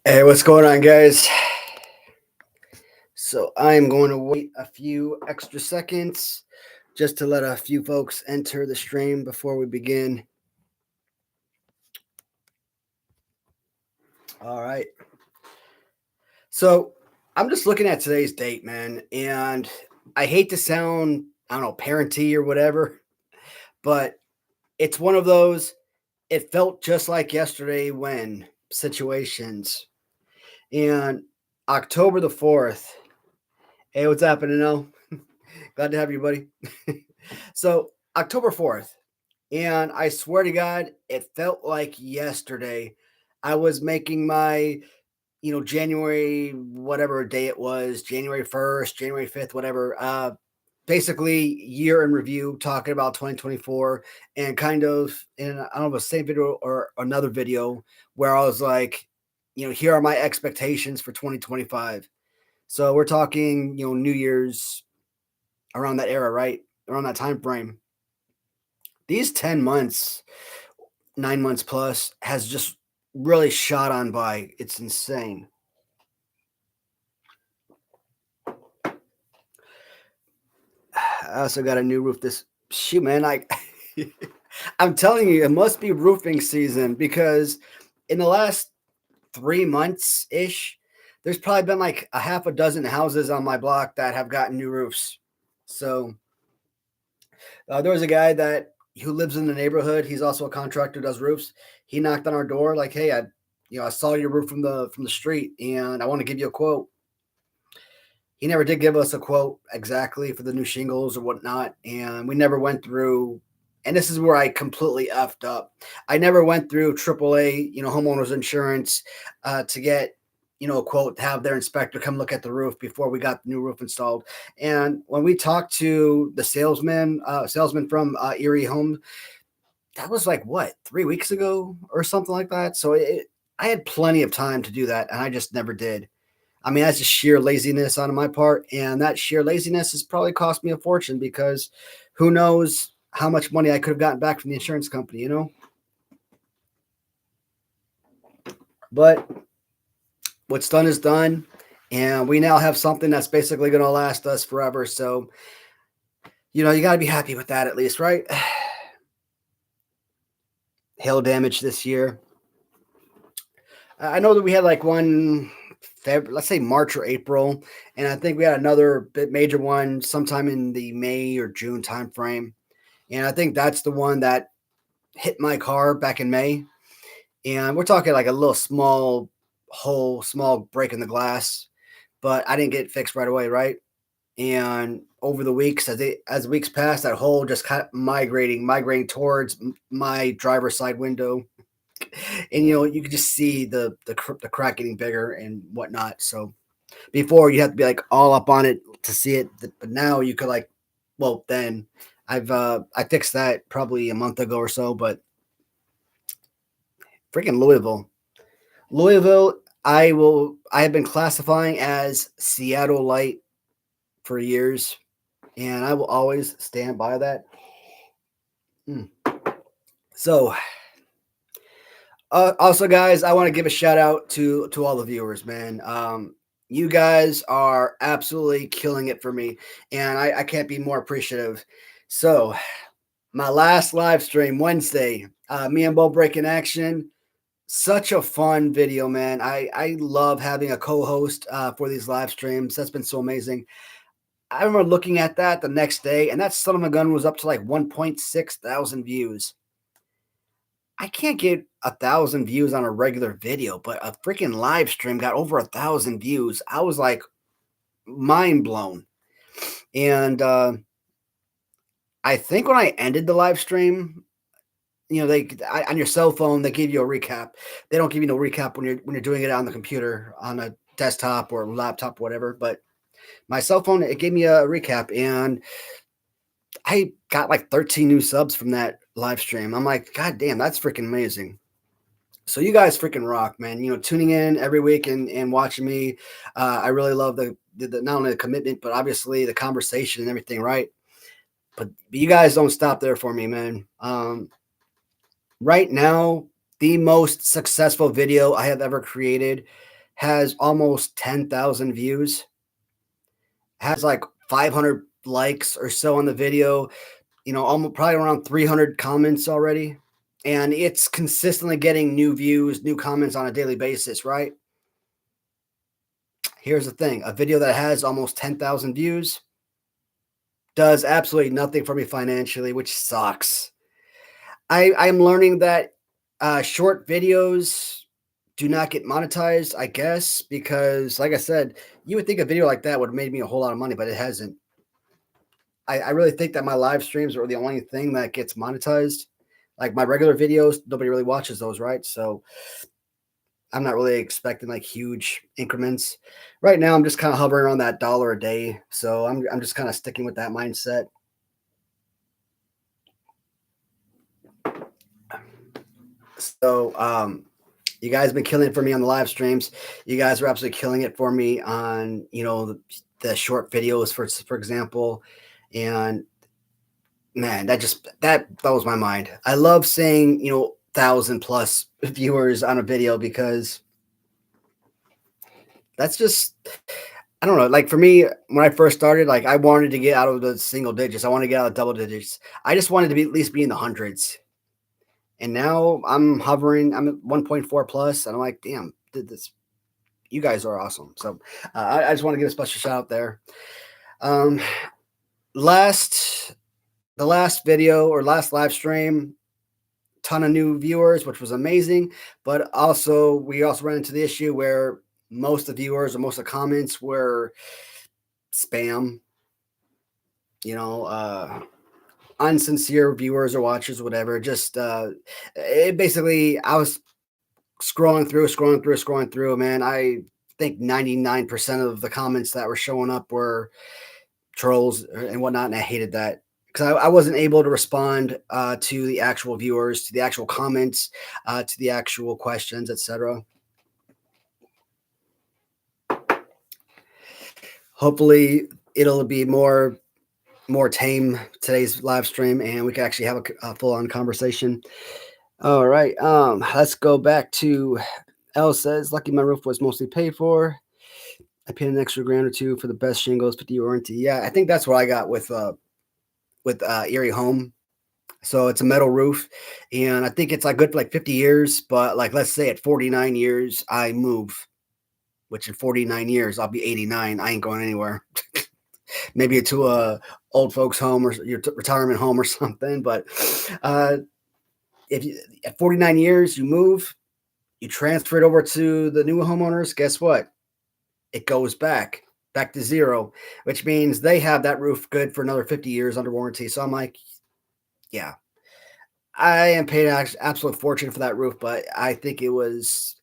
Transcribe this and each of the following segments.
Hey, what's going on, guys? So I'm going to wait a few extra seconds just to let a few folks enter the stream before we begin. All right. So I'm just looking at today's date, man, and I hate to sound, I don't know, parenty or whatever, but it's one of those, it felt just like yesterday when situations. And October the 4th. Hey, what's happening, now? Glad to have you, buddy. So, October 4th, and I swear to God, it felt like yesterday. I was making my, January, whatever day it was, January 1st, January 5th, whatever. Basically, year in review, talking about 2024, and kind of in, I don't know, the same video or another video where I was like, here are my expectations for 2025. So, we're talking, New Year's around that era, right? Around that time frame. These 10 months, 9 months plus, has just really shot on by. It's insane. I also got a new roof this shoot, man. I'm telling you, it must be roofing season because in the last 3 months ish, there's probably been like a half a dozen houses on my block that have gotten new roofs. So there was a guy that who lives in the neighborhood. He's also a contractor, does roofs. He knocked on our door like, "Hey, I saw your roof from the street, and I want to give you a quote." He never did give us a quote exactly for the new shingles or whatnot, and we never went through. And this is where I completely effed up. I never went through AAA, homeowners insurance, to get a quote to have their inspector come look at the roof before we got the new roof installed. And when we talked to the salesman from Erie Home, that was like what 3 weeks ago or something like that. So I had plenty of time to do that, and I just never did. I mean, that's just sheer laziness on my part, and that sheer laziness has probably cost me a fortune because who knows how much money I could have gotten back from the insurance company. But what's done is done, and we now have something that's basically going to last us forever. So, you got to be happy with that at least, right? Hail damage this year. I know that we had like one, let's say March or April, and I think we had another bit major one sometime in the May or June timeframe. And I think that's the one that hit my car back in May. And we're talking like a little small hole, small break in the glass, but I didn't get it fixed right away, right? And over the weeks, as weeks passed, that hole just kept migrating towards my driver's side window, and you could just see the crack getting bigger and whatnot. So before you have to be like all up on it to see it, but now you could like, well, then I fixed that probably a month ago or so. But freaking Louisville, I have been classifying as Seattle Light for years, and I will always stand by that. Mm. So, also, guys, I want to give a shout out to all the viewers, man. You guys are absolutely killing it for me, and I can't be more appreciative. So, my last live stream Wednesday, me and Bo breaking action. Such a fun video, man. I love having a co-host for these live streams. That's been so amazing. I remember looking at that the next day, and that son of a gun was up to like 1.6 thousand views. I can't get 1,000 views on a regular video, but a freaking live stream got over 1,000 views. I was like mind blown. And I think when I ended the live stream, on your cell phone they give you a recap. They don't give you no recap when you're doing it on the computer, on a desktop or laptop, whatever. But my cell phone, it gave me a recap, and I got like 13 new subs from that live stream. I'm like, God damn, that's freaking amazing. So you guys freaking rock, man. Tuning in every week and watching me. I really love the not only the commitment, but obviously the conversation and everything, right? But you guys don't stop there for me, man. Right now, the most successful video I have ever created. has almost 10,000 views, has like 500 likes or so on the video, almost probably around 300 comments already. And it's consistently getting new views, new comments on a daily basis, right? Here's the thing, a video that has almost 10,000 views does absolutely nothing for me financially, which sucks. I'm learning that short videos do not get monetized, I guess, because like I said, you would think a video like that would have made me a whole lot of money, but it hasn't. I really think that my live streams are the only thing that gets monetized. Like my regular videos, nobody really watches those, right? So I'm not really expecting like huge increments. Right now, I'm just kind of hovering around that dollar a day. So I'm just kind of sticking with that mindset. So you guys have been killing it for me on the live streams. You guys are absolutely killing it for me on the short videos for example. And man, that blows my mind. I love seeing 1,000 plus viewers on a video because that's just I don't know. Like for me, when I first started, like I wanted to get out of the single digits. I want to get out of double digits. I just wanted to be at least be in the hundreds. And now I'm hovering. I'm at 1.4 plus, and I'm like, damn, did this? You guys are awesome. So I just want to give a special shout out there. Um, last the last video or last live stream, ton of new viewers, which was amazing. But also, we also ran into the issue where most of the viewers or most of the comments were spam. You know, unsincere viewers or watchers, whatever. Just it basically, I was scrolling through. Man, I think 99% of the comments that were showing up were trolls and whatnot, and I hated that because I wasn't able to respond to the actual viewers, to the actual comments, to the actual questions, etc. Hopefully, it'll be more tame today's live stream, and we can actually have a full on conversation. All right, let's go back to L says, "Lucky my roof was mostly paid for. I paid an extra grand or two for the best shingles, 50 warranty." Yeah, I think that's what I got with Erie Home. So it's a metal roof, and I think it's like good for like 50 years. But like, let's say at 49 years, I move, which in 49 years I'll be 89. I ain't going anywhere. Maybe to a old folks home or your retirement home or something. But uh, if you at 49 years you move, you transfer it over to the new homeowners. Guess what? It goes back to zero, which means they have that roof good for another 50 years under warranty. So I'm like, yeah, I am paying an absolute fortune for that roof, but I think it was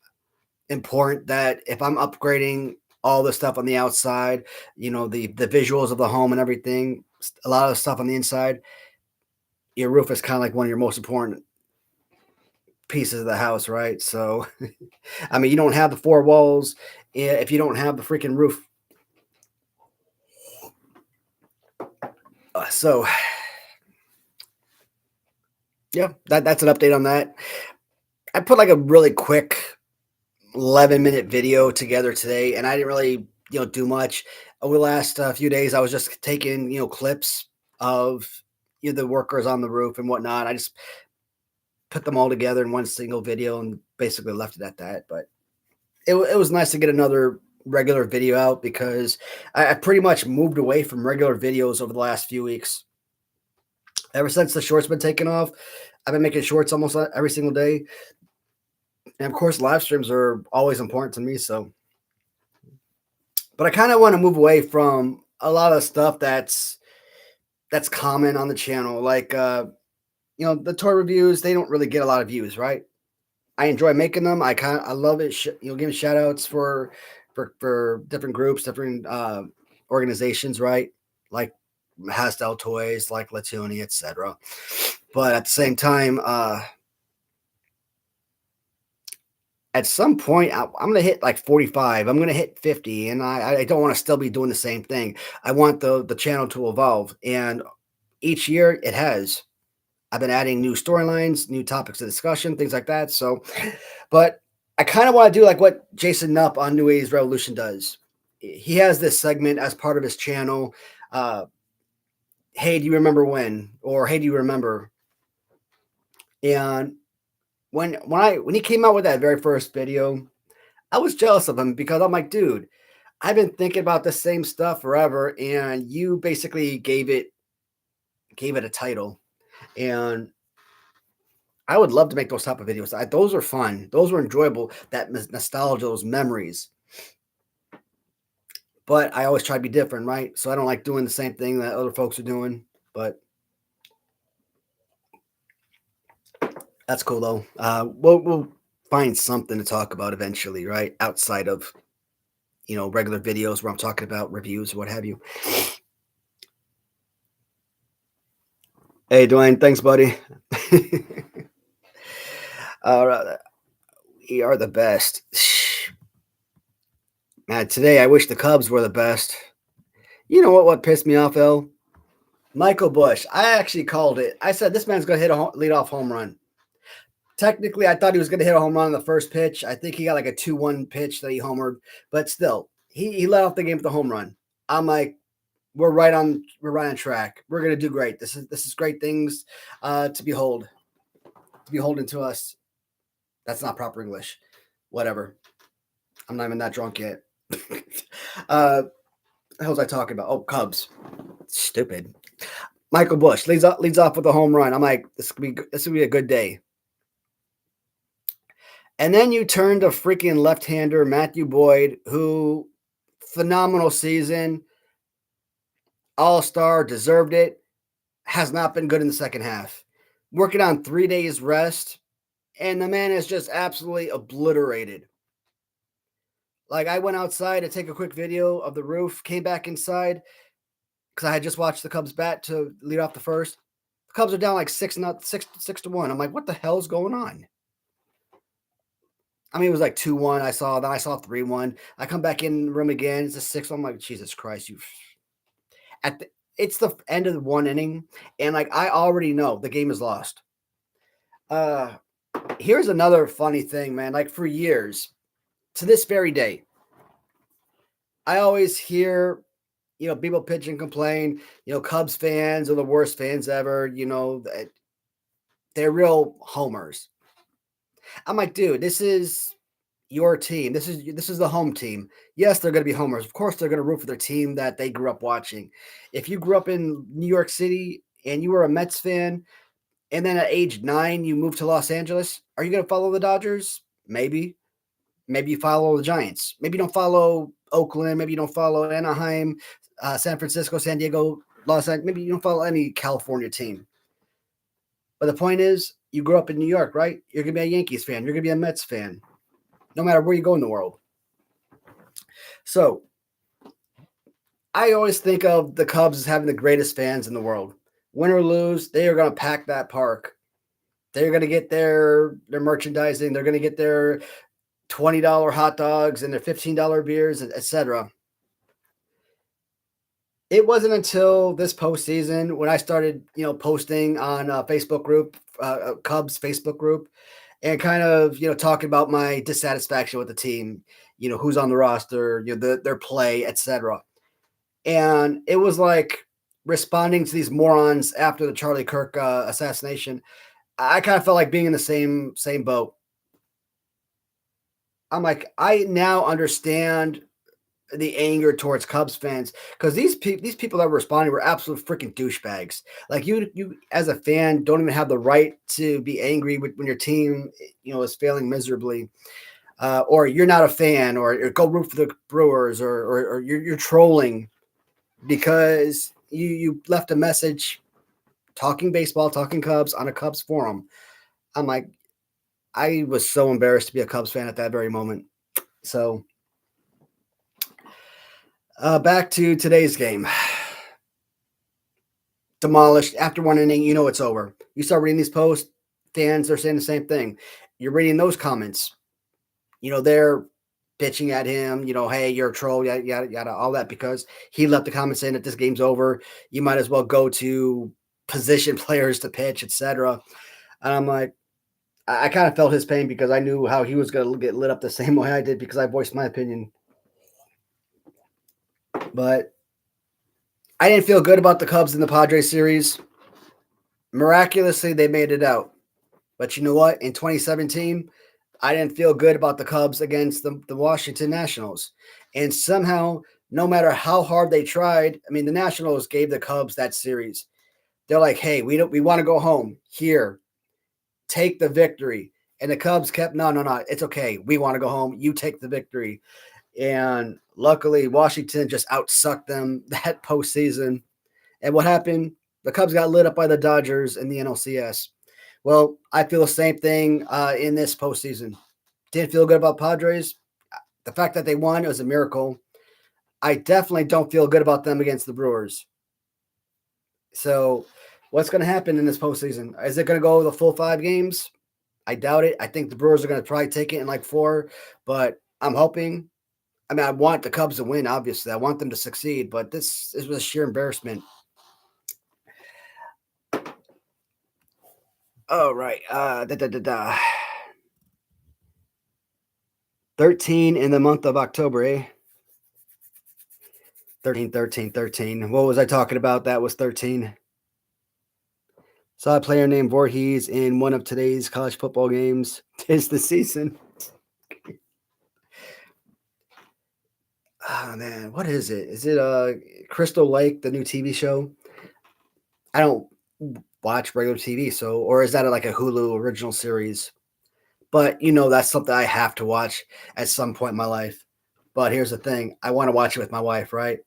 important that if I'm upgrading all the stuff on the outside, the visuals of the home and everything, a lot of the stuff on the inside, your roof is kind of like one of your most important pieces of the house, right? So, I mean, you don't have the four walls if you don't have the freaking roof. So, yeah, that's an update on that. I put like a really quick 11-minute video together today, and I didn't really, do much over the last few days. I was just taking, clips of the workers on the roof and whatnot. I just put them all together in one single video and basically left it at that. But it was nice to get another regular video out because I pretty much moved away from regular videos over the last few weeks. Ever since the shorts been taken off, I've been making shorts almost every single day. And of course, live streams are always important to me. So, but I kind of want to move away from a lot of stuff that's common on the channel. Like, the toy reviews, they don't really get a lot of views, right? I enjoy making them. I love it. Giving shout outs for different groups, different organizations, right? Like Hastel Toys, like Latuni, etc. But at the same time, at some point, I'm going to hit like 45. I'm going to hit 50, and I don't want to still be doing the same thing. I want the channel to evolve, and each year it has. I've been adding new storylines, new topics of discussion, things like that. So, but I kind of want to do like what Jason Nupp on New Age Revolution does. He has this segment as part of his channel. Uh, hey, do you remember when? Or hey, do you remember? And when he came out with that very first video, I was jealous of him because I'm like, dude, I've been thinking about the same stuff forever, and you basically gave it a title. And I would love to make those type of videos. Those are fun. Those were enjoyable. That nostalgia, those memories. But I always try to be different, right? So I don't like doing the same thing that other folks are doing. But that's cool though. We'll find something to talk about eventually, right? Outside of regular videos where I'm talking about reviews or what have you. Hey, Dwayne, thanks, buddy. All right, we are the best. Man, today I wish the Cubs were the best. You know what pissed me off, though? Michael Busch. I actually called it. I said this man's going to hit a leadoff home run. Technically, I thought he was going to hit a home run on the first pitch. I think he got like a 2-1 pitch that he homered, but still, he led off the game with a home run. I'm like, we're right on track. We're going to do great. This is great things to beholden to us. That's not proper English. Whatever. I'm not even that drunk yet. What was I talking about? Oh, Cubs. Stupid. Michael Busch leads off with a home run. I'm like, this could be a good day. And then you turn to freaking left-hander Matthew Boyd, who phenomenal season, all-star, deserved it, has not been good in the second half. Working on 3 days rest, and the man is just absolutely obliterated. Like, I went outside to take a quick video of the roof, came back inside because I had just watched the Cubs bat to lead off the first. The Cubs are down like 6-1. I'm like, what the hell is going on? I mean, it was like 2-1. I saw 3-1. I come back in the room again. It's a 6. I'm like, Jesus Christ, it's the end of the one inning, and like I already know the game is lost. Here's another funny thing, man. Like for years, to this very day, I always hear, people pitch and complain, Cubs fans are the worst fans ever, they're real homers. I'm like, dude, this is your team. This is the home team. Yes, they're going to be homers. Of course, they're going to root for their team that they grew up watching. If you grew up in New York City and you were a Mets fan, and then at age 9 you moved to Los Angeles, are you going to follow the Dodgers? Maybe. Maybe you follow the Giants. Maybe you don't follow Oakland. Maybe you don't follow Anaheim, San Francisco, San Diego, Los Angeles. Maybe you don't follow any California team. But the point is, you grew up in New York, right? You're going to be a Yankees fan. You're going to be a Mets fan, no matter where you go in the world. So I always think of the Cubs as having the greatest fans in the world. Win or lose, they are going to pack that park. They're going to get their merchandising. They're going to get their $20 hot dogs and their $15 beers, etc. It wasn't until this postseason when I started, posting on a Facebook group, Cubs Facebook group, and kind of, talking about my dissatisfaction with the team, who's on the roster, their play, etc. And it was like responding to these morons after the Charlie Kirk assassination. I kind of felt like being in the same boat. I'm like, I now understand the anger towards Cubs fans because these people that were responding were absolute freaking douchebags. Like you as a fan don't even have the right to be angry when your team, is failing miserably, or you're not a fan, or go root for the Brewers, or you're trolling because you left a message talking baseball, talking Cubs on a Cubs forum. I'm like, I was so embarrassed to be a Cubs fan at that very moment. So back to today's game. Demolished after one inning, it's over. You start reading these posts, fans are saying the same thing. You're reading those comments. They're bitching at him, hey, you're a troll, yada, yada, yada, all that because he left the comment saying that this game's over. You might as well go to position players to pitch, etc. And I'm like, I kind of felt his pain because I knew how he was going to get lit up the same way I did because I voiced my opinion. But I didn't feel good about the Cubs in the Padres series. Miraculously, they made it out. But you know what? In 2017, I didn't feel good about the Cubs against the Washington Nationals. And somehow, no matter how hard they tried, I mean, the Nationals gave the Cubs that series. They're like, hey, we want to go home. Here, take the victory. And the Cubs kept, no, no, no, it's okay. We want to go home. You take the victory. And luckily, Washington just outsucked them that postseason. And what happened? The Cubs got lit up by the Dodgers in the NLCS. Well, I feel the same thing in this postseason. Didn't feel good about Padres. The fact that they won was a miracle. I definitely don't feel good about them against the Brewers. So, what's going to happen in this postseason? Is it going to go the full 5 games? I doubt it. I think the Brewers are going to probably take it in like 4, but I'm hoping. I mean, I want the Cubs to win, obviously. I want them to succeed, but this was a sheer embarrassment. Oh, right. 13 in the month of October, eh? 13, 13, 13. What was I talking about? That was 13. Saw a player named Voorhees in one of today's college football games. Tis the season. Oh, man. What is it? Is it Crystal Lake, the new TV show? I don't watch regular TV, so, or is that like a Hulu original series? But that's something I have to watch at some point in my life. But here's the thing: I want to watch it with my wife, right?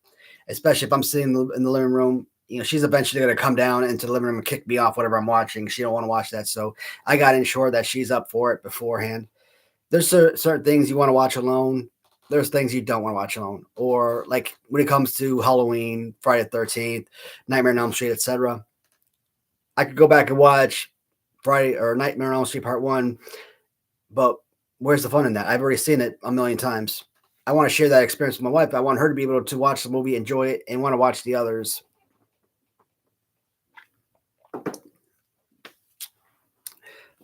Especially if I'm sitting in the living room. She's eventually going to come down into the living room and kick me off whatever I'm watching. She don't want to watch that, so I got to ensure that she's up for it beforehand. There's certain things you want to watch alone. There's things you don't want to watch alone, or like when it comes to Halloween, Friday the 13th, Nightmare on Elm Street, etc. I could go back and watch Friday or Nightmare on Elm Street Part 1, but where's the fun in that? I've already seen it a million times. I want to share that experience with my wife. I want her to be able to watch the movie, enjoy it, and want to watch the others.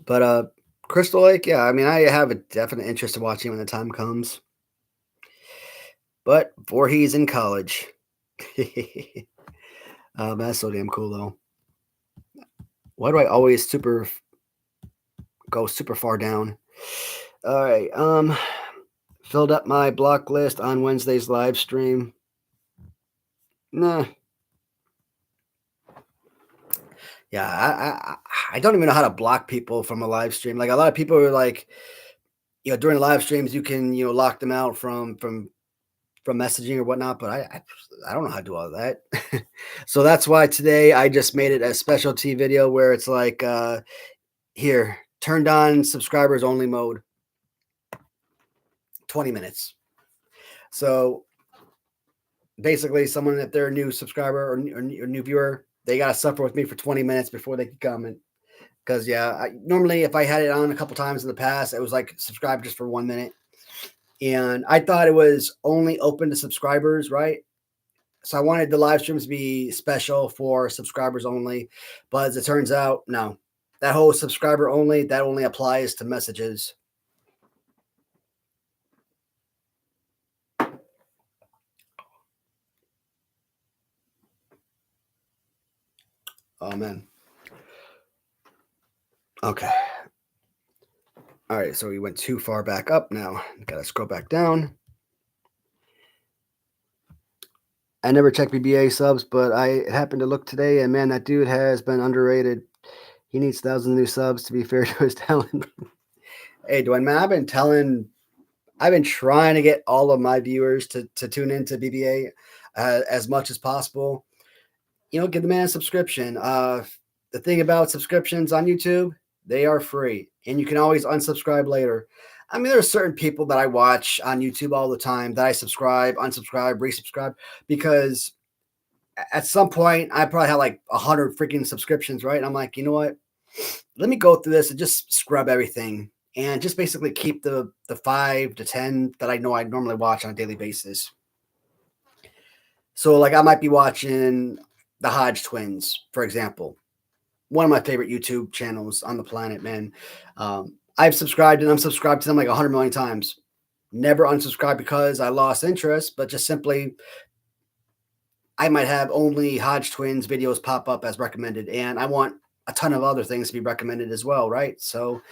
But Crystal Lake, yeah, I mean, I have a definite interest in watching when the time comes. But Voorhees in college. That's so damn cool, though. Why do I always go super far down? All right. Filled up my block list on Wednesday's live stream. Nah. Yeah, I don't even know how to block people from a live stream. Like a lot of people are like, during live streams you can lock them out from messaging or whatnot, but I don't know how to do all that. So that's why today I just made it a specialty video where it's like here, turned on subscribers only mode, 20 minutes. So basically someone, if they're a new subscriber or new viewer, they got to suffer with me for 20 minutes before they can comment. Because normally if I had it on a couple times in the past, it was like subscribe just for 1 minute. And I thought it was only open to subscribers, right? So I wanted the live streams to be special for subscribers only. But as it turns out, no. That whole subscriber only, that only applies to messages. Oh, man. Okay. All right, so we went too far back up now. Got to scroll back down. I never check BBA subs, but I happened to look today, and man, that dude has been underrated. He needs thousands of new subs to be fair to his talent. Hey, Dwayne, man, I've been trying to get all of my viewers to tune into BBA as much as possible. Give the man a subscription. The thing about subscriptions on YouTube, they are free, and you can always unsubscribe later. I mean, there are certain people that I watch on YouTube all the time that I subscribe, unsubscribe, resubscribe, because at some point I probably had like 100 freaking subscriptions, right? And I'm like, you know what? Let me go through this and just scrub everything and just basically keep the 5 to 10 that I know I normally watch on a daily basis. So like I might be watching the Hodge twins, for example. one of my favorite YouTube channels on the planet, man. I've subscribed and unsubscribed to them like 100 million times. Never unsubscribed because I lost interest, but just simply I might have only Hodge Twins videos pop up as recommended, and I want a ton of other things to be recommended as well, right? So,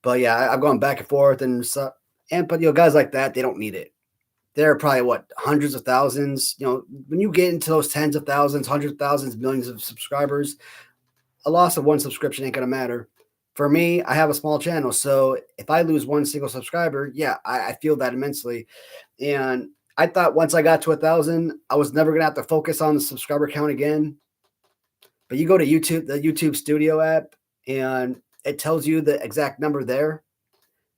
but yeah, I've gone back and forth, and so, and but guys like that, they don't need it. There are probably what hundreds of thousands. When you get into those tens of thousands, hundreds of thousands, millions of subscribers, a loss of one subscription ain't gonna matter. For me, I have a small channel, so if I lose one single subscriber, yeah, I feel that immensely. And I thought once I got to 1,000, I was never gonna have to focus on the subscriber count again. But you go to YouTube, the YouTube Studio app, and it tells you the exact number there.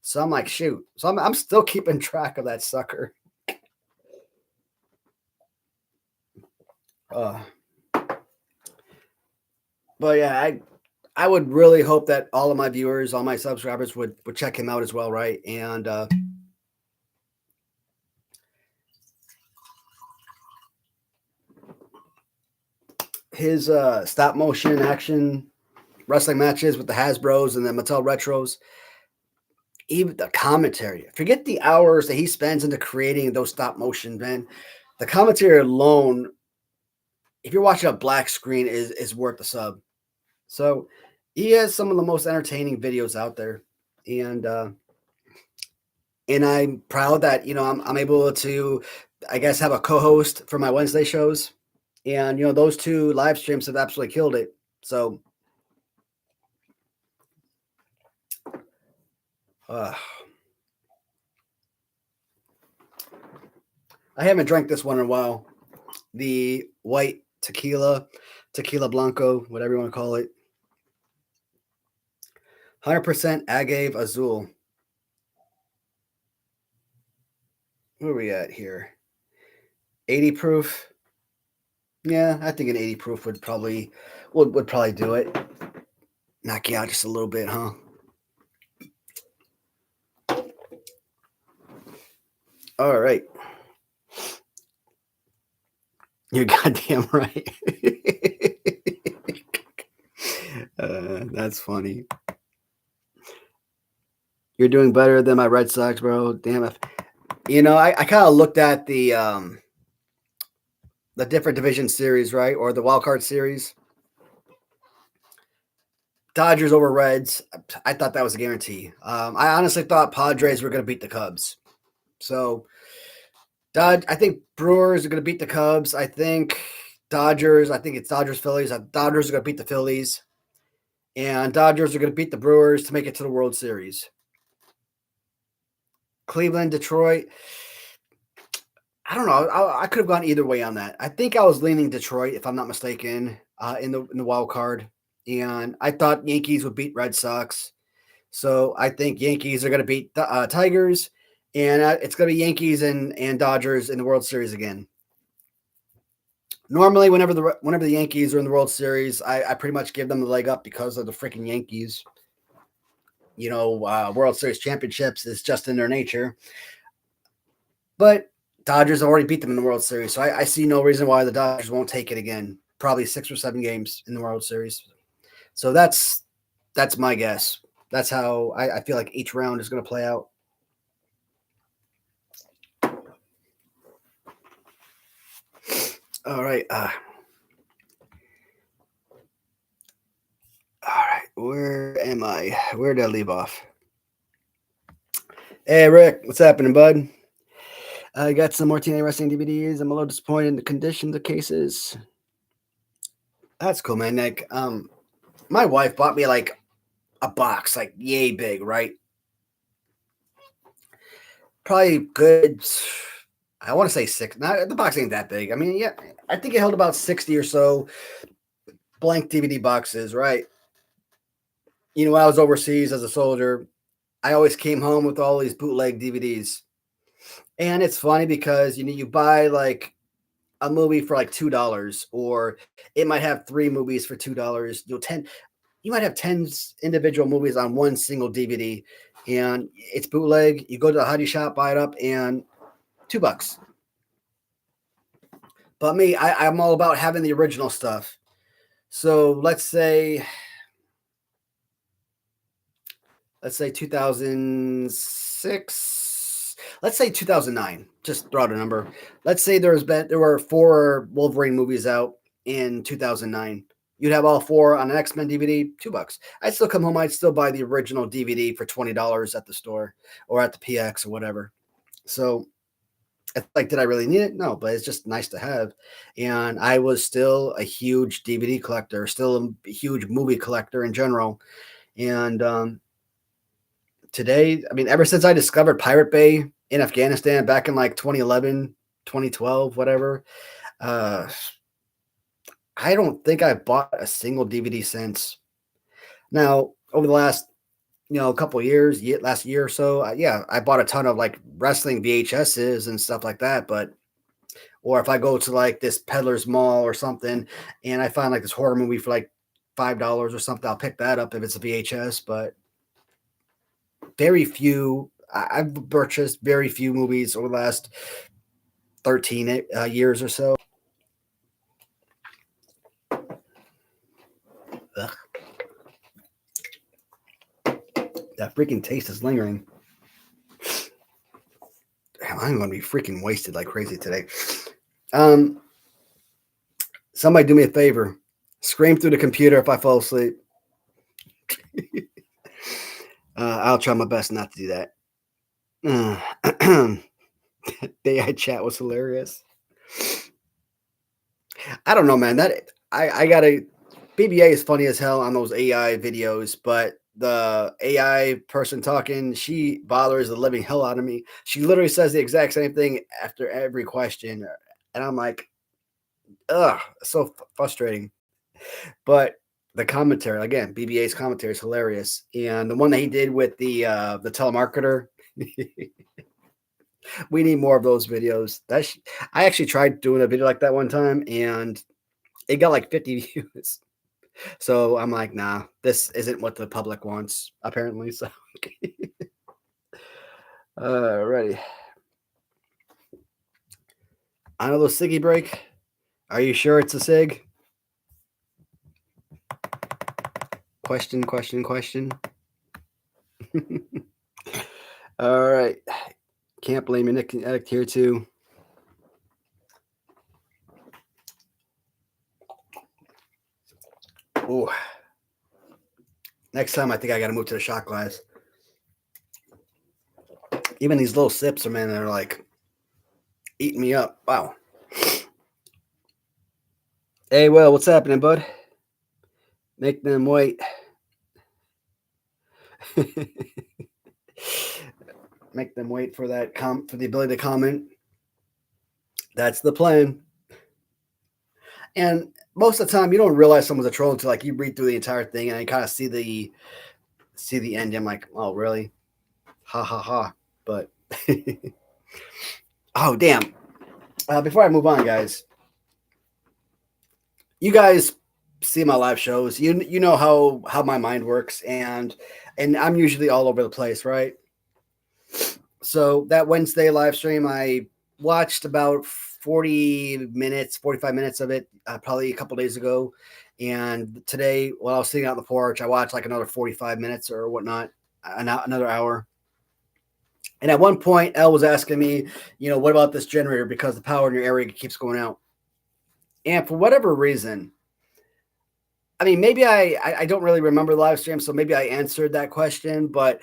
So I'm like, shoot. So I'm still keeping track of that sucker. Uh, but yeah, I would really hope that all of my viewers, all my subscribers would check him out as well, right? And his stop motion action wrestling matches with the Hasbros and the Mattel Retros, even the commentary. Forget the hours that he spends into creating those stop motion, man. The commentary alone, if you're watching a black screen, is worth the sub. So he has some of the most entertaining videos out there, and I'm proud that I'm able to, I guess, have a co-host for my Wednesday shows, and those two live streams have absolutely killed it. So I haven't drank this one in a while. The white tequila blanco, whatever you want to call it. 100% agave azul. Where are we at here? 80 proof. Yeah, I think an 80 proof would probably do it. Knock you out just a little bit, huh? All right. You're goddamn right. That's funny. You're doing better than my Red Sox, bro. Damn it. I kind of looked at the different division series, right? Or the wild card series. Dodgers over Reds. I thought that was a guarantee. I honestly thought Padres were going to beat the Cubs. So, I think Brewers are going to beat the Cubs. I think Dodgers. I think it's Dodgers Phillies. Dodgers are going to beat the Phillies, and Dodgers are going to beat the Brewers to make it to the World Series. Cleveland, Detroit. I don't know. I could have gone either way on that. I think I was leaning Detroit, if I'm not mistaken, in the wild card, and I thought Yankees would beat Red Sox. So I think Yankees are going to beat the Tigers, and it's going to be Yankees and Dodgers in the World Series again. Normally, whenever the Yankees are in the World Series, I pretty much give them the leg up because of the freaking Yankees. World Series championships is just in their nature. But Dodgers already beat them in the World Series, so I see no reason why the Dodgers won't take it again. Probably 6 or 7 games in the World Series. So that's my guess. That's how I feel like each round is going to play out. All right. All right. Where am I? Where did I leave off? Hey, Rick. What's happening, bud? I got some more TNA wrestling DVDs. I'm a little disappointed in the condition of the cases. That's cool, man. Nick. My wife bought me like a box, like yay big, right? Probably good. I want to say 6. Not the box ain't that big. I mean, yeah, I think it held about 60 or so blank DVD boxes, right? When I was overseas as a soldier, I always came home with all these bootleg DVDs. And it's funny because you buy like a movie for like $2, or it might have 3 movies for $2. You might have 10 individual movies on one single DVD, and it's bootleg. You go to the hottie shop, buy it up, and $2. But me, I'm all about having the original stuff. So let's say 2006, let's say 2009, just throw out a number. Let's say there were four Wolverine movies out in 2009. You'd have all four on an X-Men DVD, $2. I'd still come home, I'd still buy the original DVD for $20 at the store or at the PX or whatever. So it's like, did I really need it? No, but it's just nice to have. And I was still a huge DVD collector, still a huge movie collector in general. And today, I mean, ever since I discovered Pirate Bay in Afghanistan back in like 2011, 2012, whatever, uh, I don't think I've bought a single DVD since. Now, over the last, couple of years, last year or so, yeah, I bought a ton of like wrestling VHSs and stuff like that. But, or if I go to like this Peddler's Mall or something and I find like this horror movie for like $5 or something, I'll pick that up if it's a VHS. But very few, I've purchased very few movies over the last 13 years or so. Ugh. That freaking taste is lingering. Damn, I'm going to be freaking wasted like crazy today. Somebody do me a favor. Scream through the computer if I fall asleep. I'll try my best not to do that. AI chat was hilarious. I don't know, man. I gotta. BBA is funny as hell on those AI videos, but the AI person talking, she bothers the living hell out of me. She literally says the exact same thing after every question, and I'm like, ugh, so frustrating. But the commentary again, BBA's commentary is hilarious, and the one that he did with the telemarketer. We need more of those videos. I actually tried doing a video like that one time, and it got like 50 views. So I'm like, nah, this isn't what the public wants, apparently. So, ready. On a little Siggy break. Are you sure it's a Sig? Question, question, question. All right. Can't blame your Nick addict here, too. Oh. Next time, I think I got to move to the shot glass. Even these little sips, man, they're like eating me up. Wow. Hey, Will, what's happening, bud? Make them wait. Make them wait for that for the ability to comment. That's the plan. And most of the time, you don't realize someone's a troll until like you read through the entire thing and you kind of see the end. I'm like, oh, really? Ha ha ha. But oh, damn. Before I move on, guys, you guys see my live shows. You know how my mind works, and I'm usually all over the place, right? So that Wednesday live stream, I watched about 40 minutes, 45 minutes of it, probably a couple days ago. And today, while I was sitting out on the porch, I watched like another 45 minutes or whatnot, another hour. And at one point, Elle was asking me, what about this generator? Because the power in your area keeps going out. And for whatever reason, I mean, maybe I don't really remember the live stream, so maybe I answered that question. But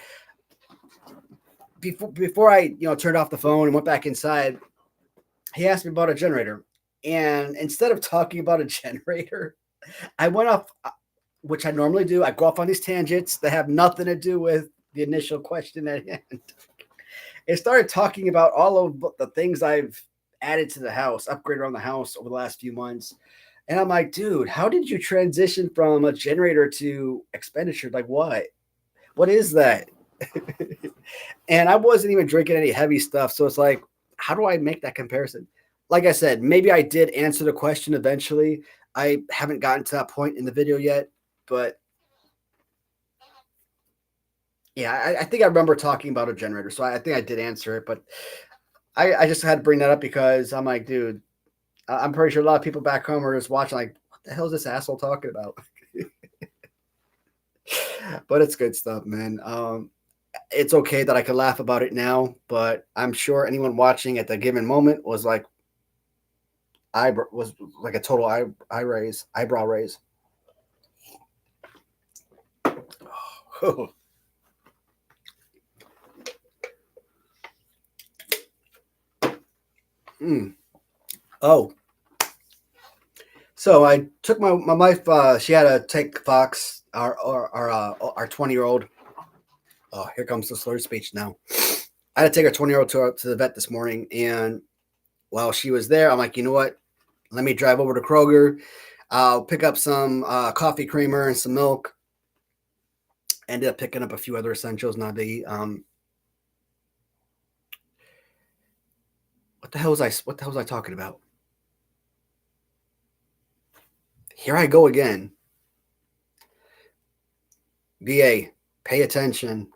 before I turned off the phone and went back inside, he asked me about a generator. And instead of talking about a generator, I went off, which I normally do. I go off on these tangents that have nothing to do with the initial question at hand. It started talking about all of the things I've added to the house, upgraded around the house over the last few months. And I'm like, dude, how did you transition from a generator to expenditure? Like, what? What is that? And I wasn't even drinking any heavy stuff. So it's like, how do I make that comparison? Like I said, maybe I did answer the question eventually. I haven't gotten to that point in the video yet, but yeah, I think I remember talking about a generator. So I think I did answer it, but I just had to bring that up because I'm like, dude, I'm pretty sure a lot of people back home are just watching like, what what the hell is this asshole talking about? But it's good stuff, man. It's okay that I could laugh about it now, but I'm sure anyone watching at the given moment was like, was like a total eyebrow raise. Mm. Oh, so I took my wife. She had to take Fox, our 20-year-old. Oh, here comes the slurred speech now. I had to take our 20-year-old to the vet this morning, and while she was there, I'm like, you know what? Let me drive over to Kroger. I'll pick up some coffee creamer and some milk. Ended up picking up a few other essentials, not biggie. What the hell was I talking about? Here I go again. VA, pay attention.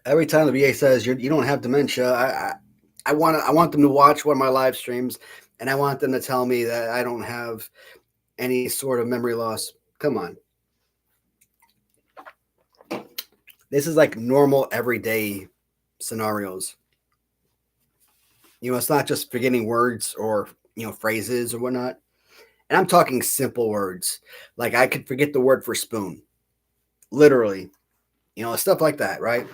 Every time the VA says you don't have dementia, I want them to watch one of my live streams, and I want them to tell me that I don't have any sort of memory loss. Come on. This is like normal everyday scenarios. It's not just forgetting words or phrases or whatnot. And I'm talking simple words. Like I could forget the word for spoon. Literally. Stuff like that, right?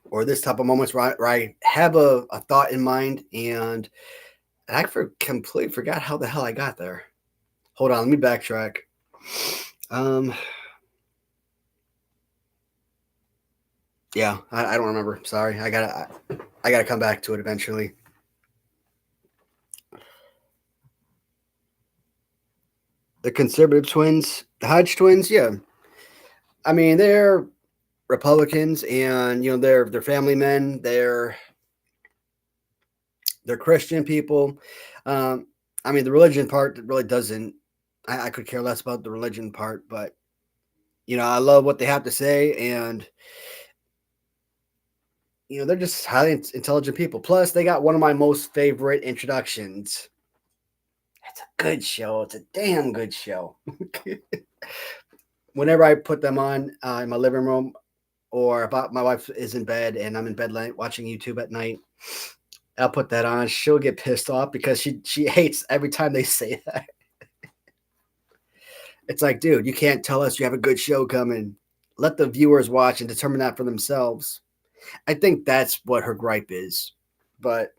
Or this type of moments where I have a thought in mind and I completely forgot how the hell I got there. Hold on, let me backtrack. Yeah, I don't remember. Sorry, I gotta come back to it eventually. The conservative twins, the Hodge twins, yeah. I mean, they're Republicans, and they're family men. They're Christian people. I mean, the religion part really doesn't. I could care less about the religion part, but I love what they have to say, and they're just highly intelligent people. Plus, they got one of my most favorite introductions. It's a good show. It's a damn good show. Whenever I put them on in my living room, or if my wife is in bed and I'm in bed watching YouTube at night, I'll put that on. She'll get pissed off because she hates every time they say that. It's like, dude, you can't tell us you have a good show coming. Let the viewers watch and determine that for themselves. I think that's what her gripe is. But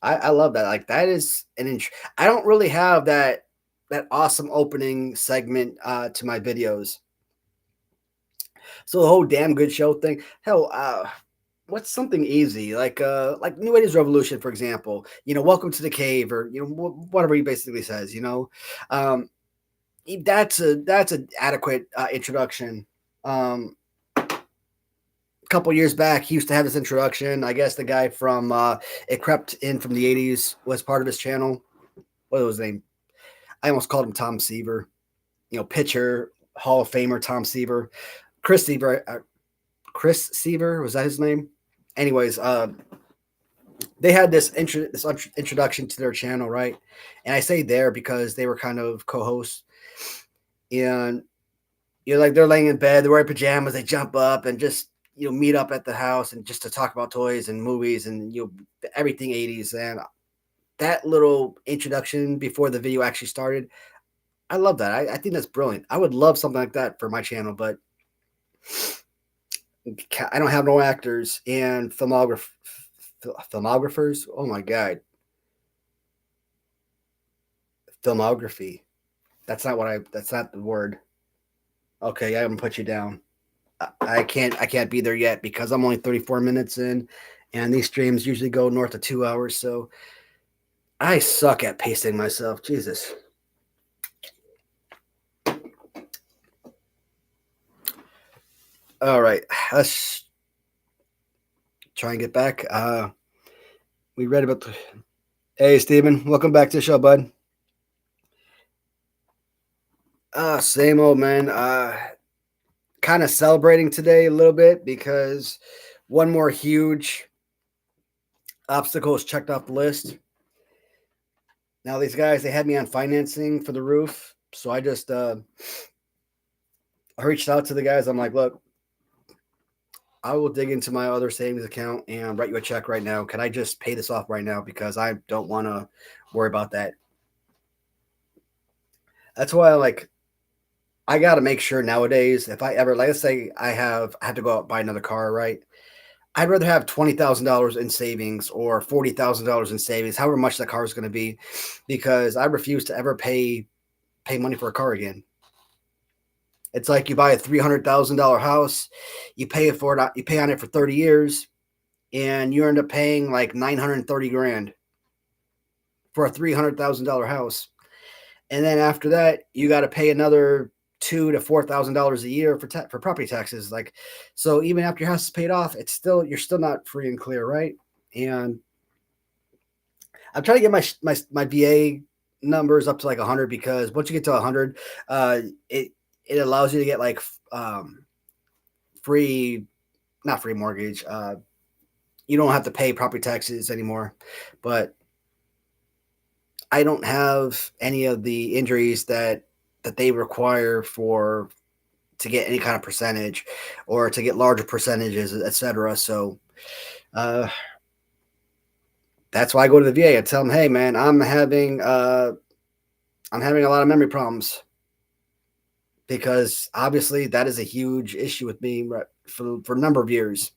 I love that. Like that is I don't really have that awesome opening segment to my videos. So the whole damn good show thing, hell, what's something easy like New Age Revolution, for example? Welcome to the cave, or whatever he basically says. That's an adequate introduction. A couple years back, he used to have this introduction. I guess the guy from It Crept In from the '80s was part of his channel. What was his name? I almost called him Tom Seaver. Pitcher, Hall of Famer Tom Seaver. Chris Seaver, was that his name? Anyways, they had this introduction to their channel, right? And I say there because they were kind of co-hosts, and like they're laying in bed, they're wearing pajamas, they jump up and just meet up at the house and just to talk about toys and movies and everything '80s. And that little introduction before the video actually started, I love that. I think that's brilliant. I would love something like that for my channel, but I don't have no actors and filmographers. Oh my god, filmography. That's not the word. Okay, I'm gonna put you down. I can't be there yet because I'm only 34 minutes in, and these streams usually go north of 2 hours. So I suck at pacing myself. Jesus. All right, let's try and get back. We read about Hey, Steven. Welcome back to the show, bud. Same old, man. Kind of celebrating today a little bit because one more huge obstacle is checked off the list. Now these guys, they had me on financing for the roof, so I reached out to the guys. I'm like, look, I will dig into my other savings account and write you a check right now. Can I just pay this off right now because I don't want to worry about that. That's why I got to make sure nowadays if I ever, like, let's say I had to go out and buy another car, right? I'd rather have $20,000 in savings or $40,000 in savings, however much that car is going to be, because I refuse to ever pay money for a car again. It's like you buy a $300,000 house, you pay on it for 30 years, and you end up paying like 930 grand for a $300,000 house. And then after that, you got to pay another $2,000 to $4,000 a year for property taxes. Like, so even after your house is paid off, you're still not free and clear, right? And I'm trying to get my VA numbers up to like 100 because once you get to 100, uh, it it allows you to get like free, not free mortgage. You don't have to pay property taxes anymore, but I don't have any of the injuries that they require for to get any kind of percentage or to get larger percentages, etc. So uh, that's why I go to the VA and tell them, "Hey, man, I'm having a lot of memory problems because obviously that is a huge issue with me for a number of years.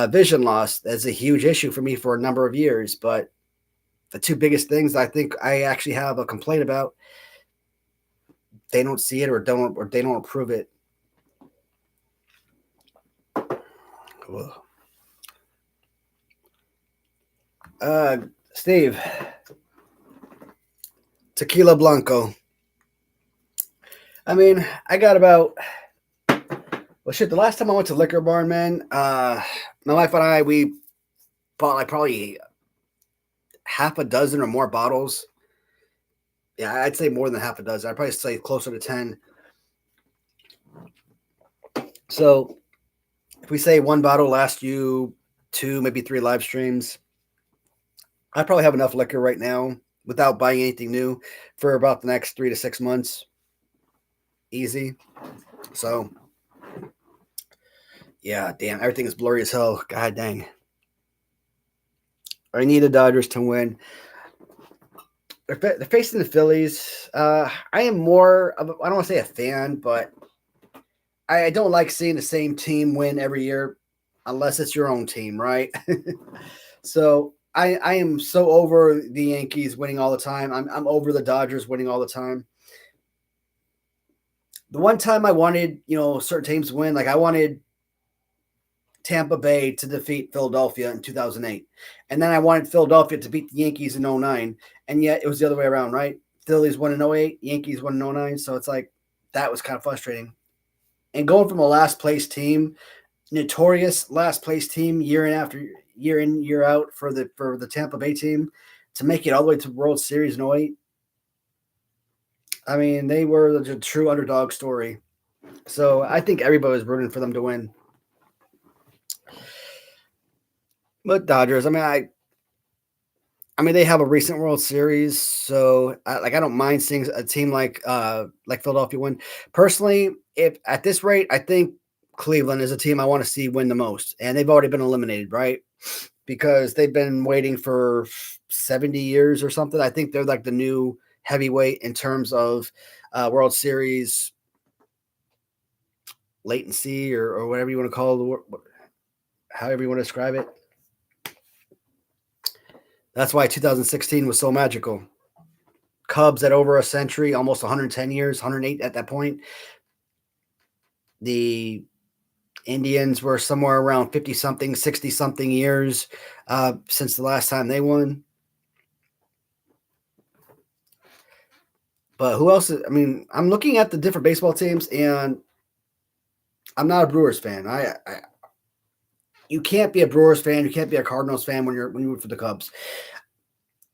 Vision loss is a huge issue for me for a number of years, but the two biggest things I think I actually have a complaint about, they don't see it or they don't approve it. Uh, Steve, tequila blanco. I mean, I got about well, shit. The last time I went to liquor barn, man, my wife and we bought like probably half a dozen or more bottles. Yeah, I'd say more than half a dozen. I'd probably say closer to 10. So if we say one bottle lasts you two, maybe three live streams, I probably have enough liquor right now without buying anything new for about the next 3 to 6 months. Easy. So yeah, damn, everything is blurry as hell. God dang. I need the Dodgers to win. They're facing the Phillies. I am more of I don't want to say a fan, but I don't like seeing the same team win every year unless it's your own team, right? So I am so over the Yankees winning all the time. I'm over the Dodgers winning all the time. The one time I wanted, certain teams to win, like I wanted Tampa Bay to defeat Philadelphia in 2008. And then I wanted Philadelphia to beat the Yankees in 09. And yet it was the other way around, right? Phillies won in 08, Yankees won in 09. So it's like that was kind of frustrating. And going from a last place team, notorious last place team year in, year out for the Tampa Bay team to make it all the way to World Series in 08. I mean, they were the true underdog story. So I think everybody was rooting for them to win. But Dodgers, I mean, they have a recent World Series, so I don't mind seeing a team like Philadelphia win. Personally, if at this rate, I think Cleveland is a team I want to see win the most, and they've already been eliminated, right? Because they've been waiting for 70 years or something. I think they're like the new heavyweight in terms of World Series latency or whatever you want to call it, however you want to describe it. That's why 2016 was so magical. Cubs at over a century, almost 110 years, 108 at that point. The Indians were somewhere around 50 something, 60 something years since the last time they won. But who else? I'm looking at the different baseball teams, and I'm not a Brewers fan. You can't be a Brewers fan, you can't be a Cardinals fan when you root for the Cubs.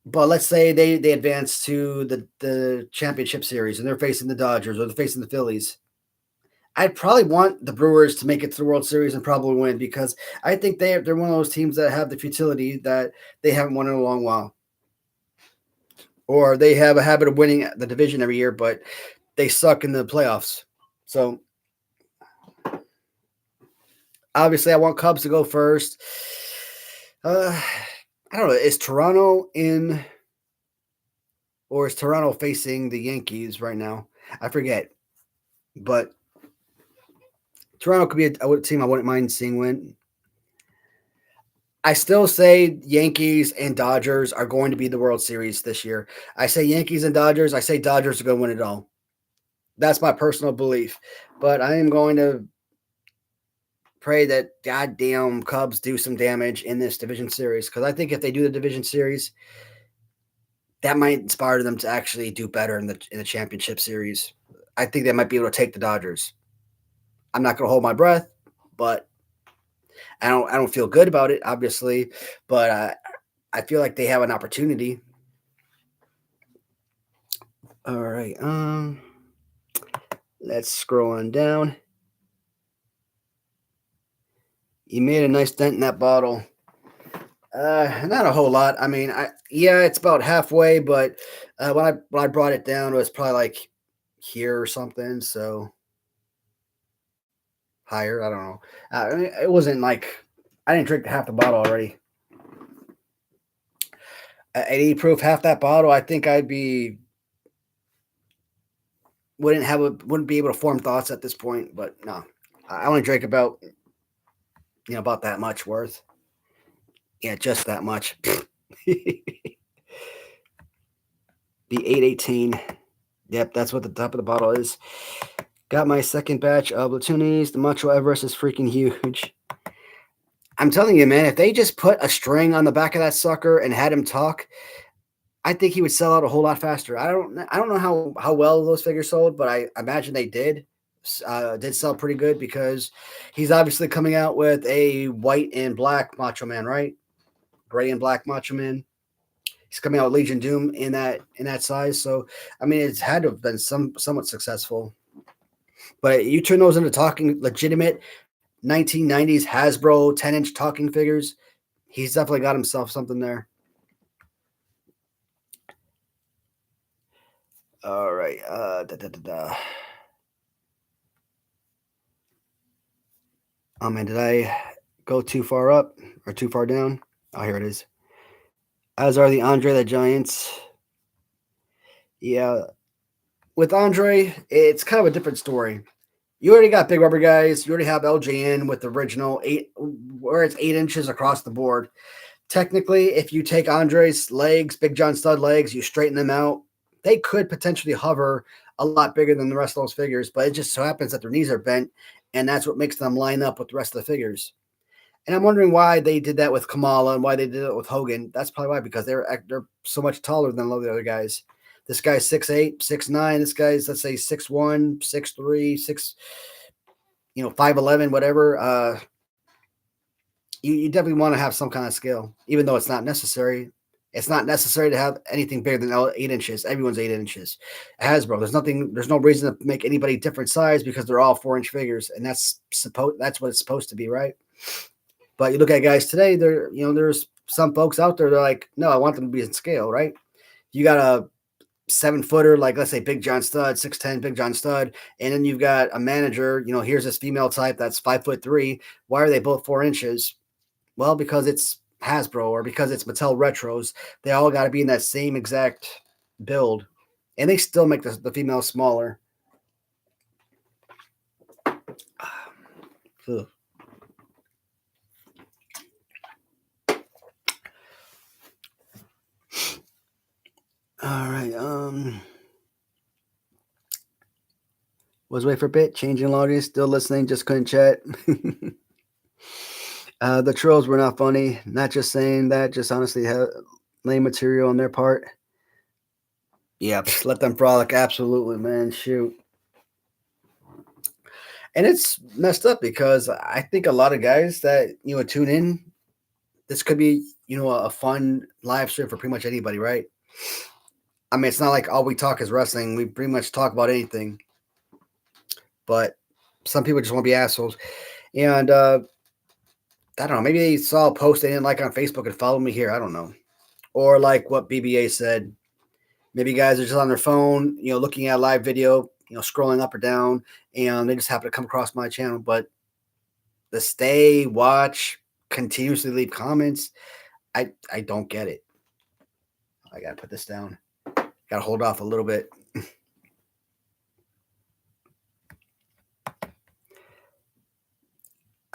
But let's say they advance to the championship series and they're facing the Dodgers or they're facing the Phillies. I'd probably want the Brewers to make it to the World Series and probably win because I think they're one of those teams that have the futility that they haven't won in a long while. or they have a habit of winning the division every year, but they suck in the playoffs. So obviously, I want Cubs to go first. Uh, I don't know. Is Toronto in, or is Toronto facing the Yankees right now? I forget, but Toronto could be a team I wouldn't mind seeing win. I still say Yankees and Dodgers are going to be the World Series this year. I say Yankees and Dodgers. I say Dodgers are going to win it all. That's my personal belief. But I am going to pray that goddamn Cubs do some damage in this division series, because I think if they do the division series, that might inspire them to actually do better in the championship series. I think they might be able to take the Dodgers. I'm not going to hold my breath, but I don't feel good about it, obviously, but I feel like they have an opportunity. All right, let's scroll on down. You made a nice dent in that bottle. Not a whole lot. I mean, yeah, it's about halfway, but when I brought it down, it was probably like here or something. So higher. I don't know. I mean, it wasn't like I didn't drink half the bottle already. At 80 proof, half that bottle, I think I'd be wouldn't be able to form thoughts at this point. But no, I only drank about about that much worth. Yeah, just that much. The 818. Yep, that's what the top of the bottle is. Got my second batch of Latunis. The Macho Everest is freaking huge. I'm telling you, man, if they just put a string on the back of that sucker and had him talk, I think he would sell out a whole lot faster. I don't know how well those figures sold, but I imagine they did. Did sell pretty good because he's obviously coming out with a white and black Macho Man, right? Gray and black Macho Man. He's coming out with Legion Doom in that size. So I mean, it's had to have been somewhat successful. But you turn those into talking legitimate 1990s Hasbro 10-inch talking figures. He's definitely got himself something there. All right. Oh man, did I go too far up or too far down? Oh, here it is. As are the Andre the Giants. Yeah, with Andre, it's kind of a different story. You already got big rubber guys. You already have LJN with the original where it's 8 inches across the board. Technically, if you take Andre's legs, Big John stud legs, you straighten them out, they could potentially hover a lot bigger than the rest of those figures. But it just so happens that their knees are bent, and that's what makes them line up with the rest of the figures. And I'm wondering why they did that with Kamala and why they did it with Hogan. That's probably why, because they're so much taller than a lot of the other guys. This guy's 6'8", 6'9". This guy's, let's say, 6'1", 6'3", 5'11", whatever. You definitely want to have some kind of scale, even though it's not necessary. It's not necessary to have anything bigger than 8 inches. Everyone's 8 inches. Hasbro, there's no reason to make anybody different size because they're all 4-inch figures, and that's what it's supposed to be, right? But you look at guys today, there's some folks out there, they're like, no, I want them to be in scale, right? You got a 7-footer, like let's say Big John Stud, 6'10", Big John Stud, and then you've got a manager, here's this female type that's 5'3". Why are they both 4 inches? Well, because it's Hasbro or because it's Mattel Retros. They all got to be in that same exact build. And they still make the female smaller. Ugh. All right. Was waiting for a bit, changing audience, still listening, just couldn't chat. The trolls were not funny. Not just saying that, just honestly have lame material on their part. Yeah, let them frolic. Absolutely, man. Shoot. And it's messed up because I think a lot of guys that tune in, this could be a fun live stream for pretty much anybody, right? I mean, it's not like all we talk is wrestling. We pretty much talk about anything, but some people just want to be assholes. And I don't know. Maybe they saw a post they didn't like on Facebook and followed me here. I don't know. Or like what BBA said. Maybe guys are just on their phone, looking at a live video, scrolling up or down, and they just happen to come across my channel. But the stay, watch, continuously leave comments, I don't get it. I gotta put this down. Gotta hold off a little bit.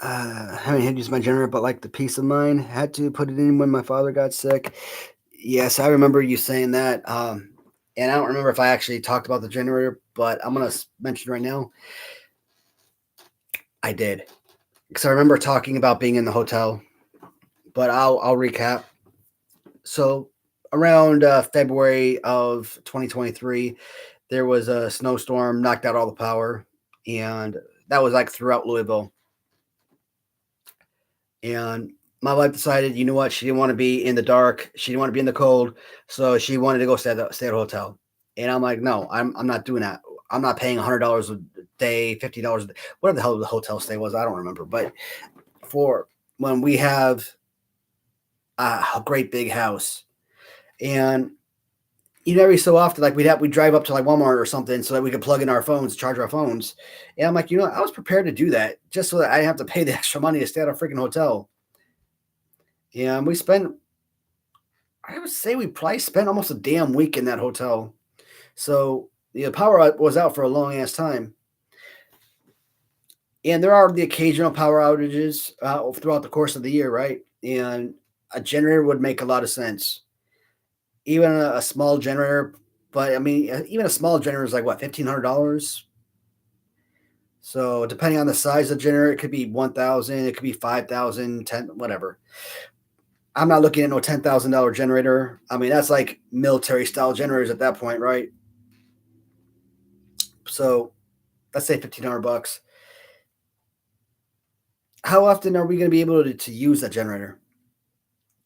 Haven't had to use my generator, but like the peace of mind, had to put it in when my father got sick. Yes, I remember you saying that. And I don't remember if I actually talked about the generator, but I'm gonna mention right now. I did, because I remember talking about being in the hotel. But I'll recap. So around February of 2023, there was a snowstorm, knocked out all the power, and that was like throughout Louisville. And my wife decided, you know what, she didn't want to be in the dark, she didn't want to be in the cold, so she wanted to go stay at a hotel. And I'm like, no, I'm not doing that. I'm not paying $100 a day, $50 a day, whatever the hell the hotel stay was. I don't remember, but for when we have a great big house, and every so often, like we'd drive up to like Walmart or something so that we could plug in our phones, charge our phones. And I'm like, I was prepared to do that just so that I didn't have to pay the extra money to stay at a freaking hotel. And we spent, I would say we probably spent almost a damn week in that hotel. So the power was out for a long ass time. And there are the occasional power outages throughout the course of the year, right? And a generator would make a lot of sense. Even a small generator, but I mean, even a small generator is like what, $1,500. So depending on the size of the generator, it could be 1,000, it could be 5,000, 10, whatever. I'm not looking at no $10,000 generator. I mean, that's like military style generators at that point, right? So let's say $1,500. How often are we going to be able to use that generator?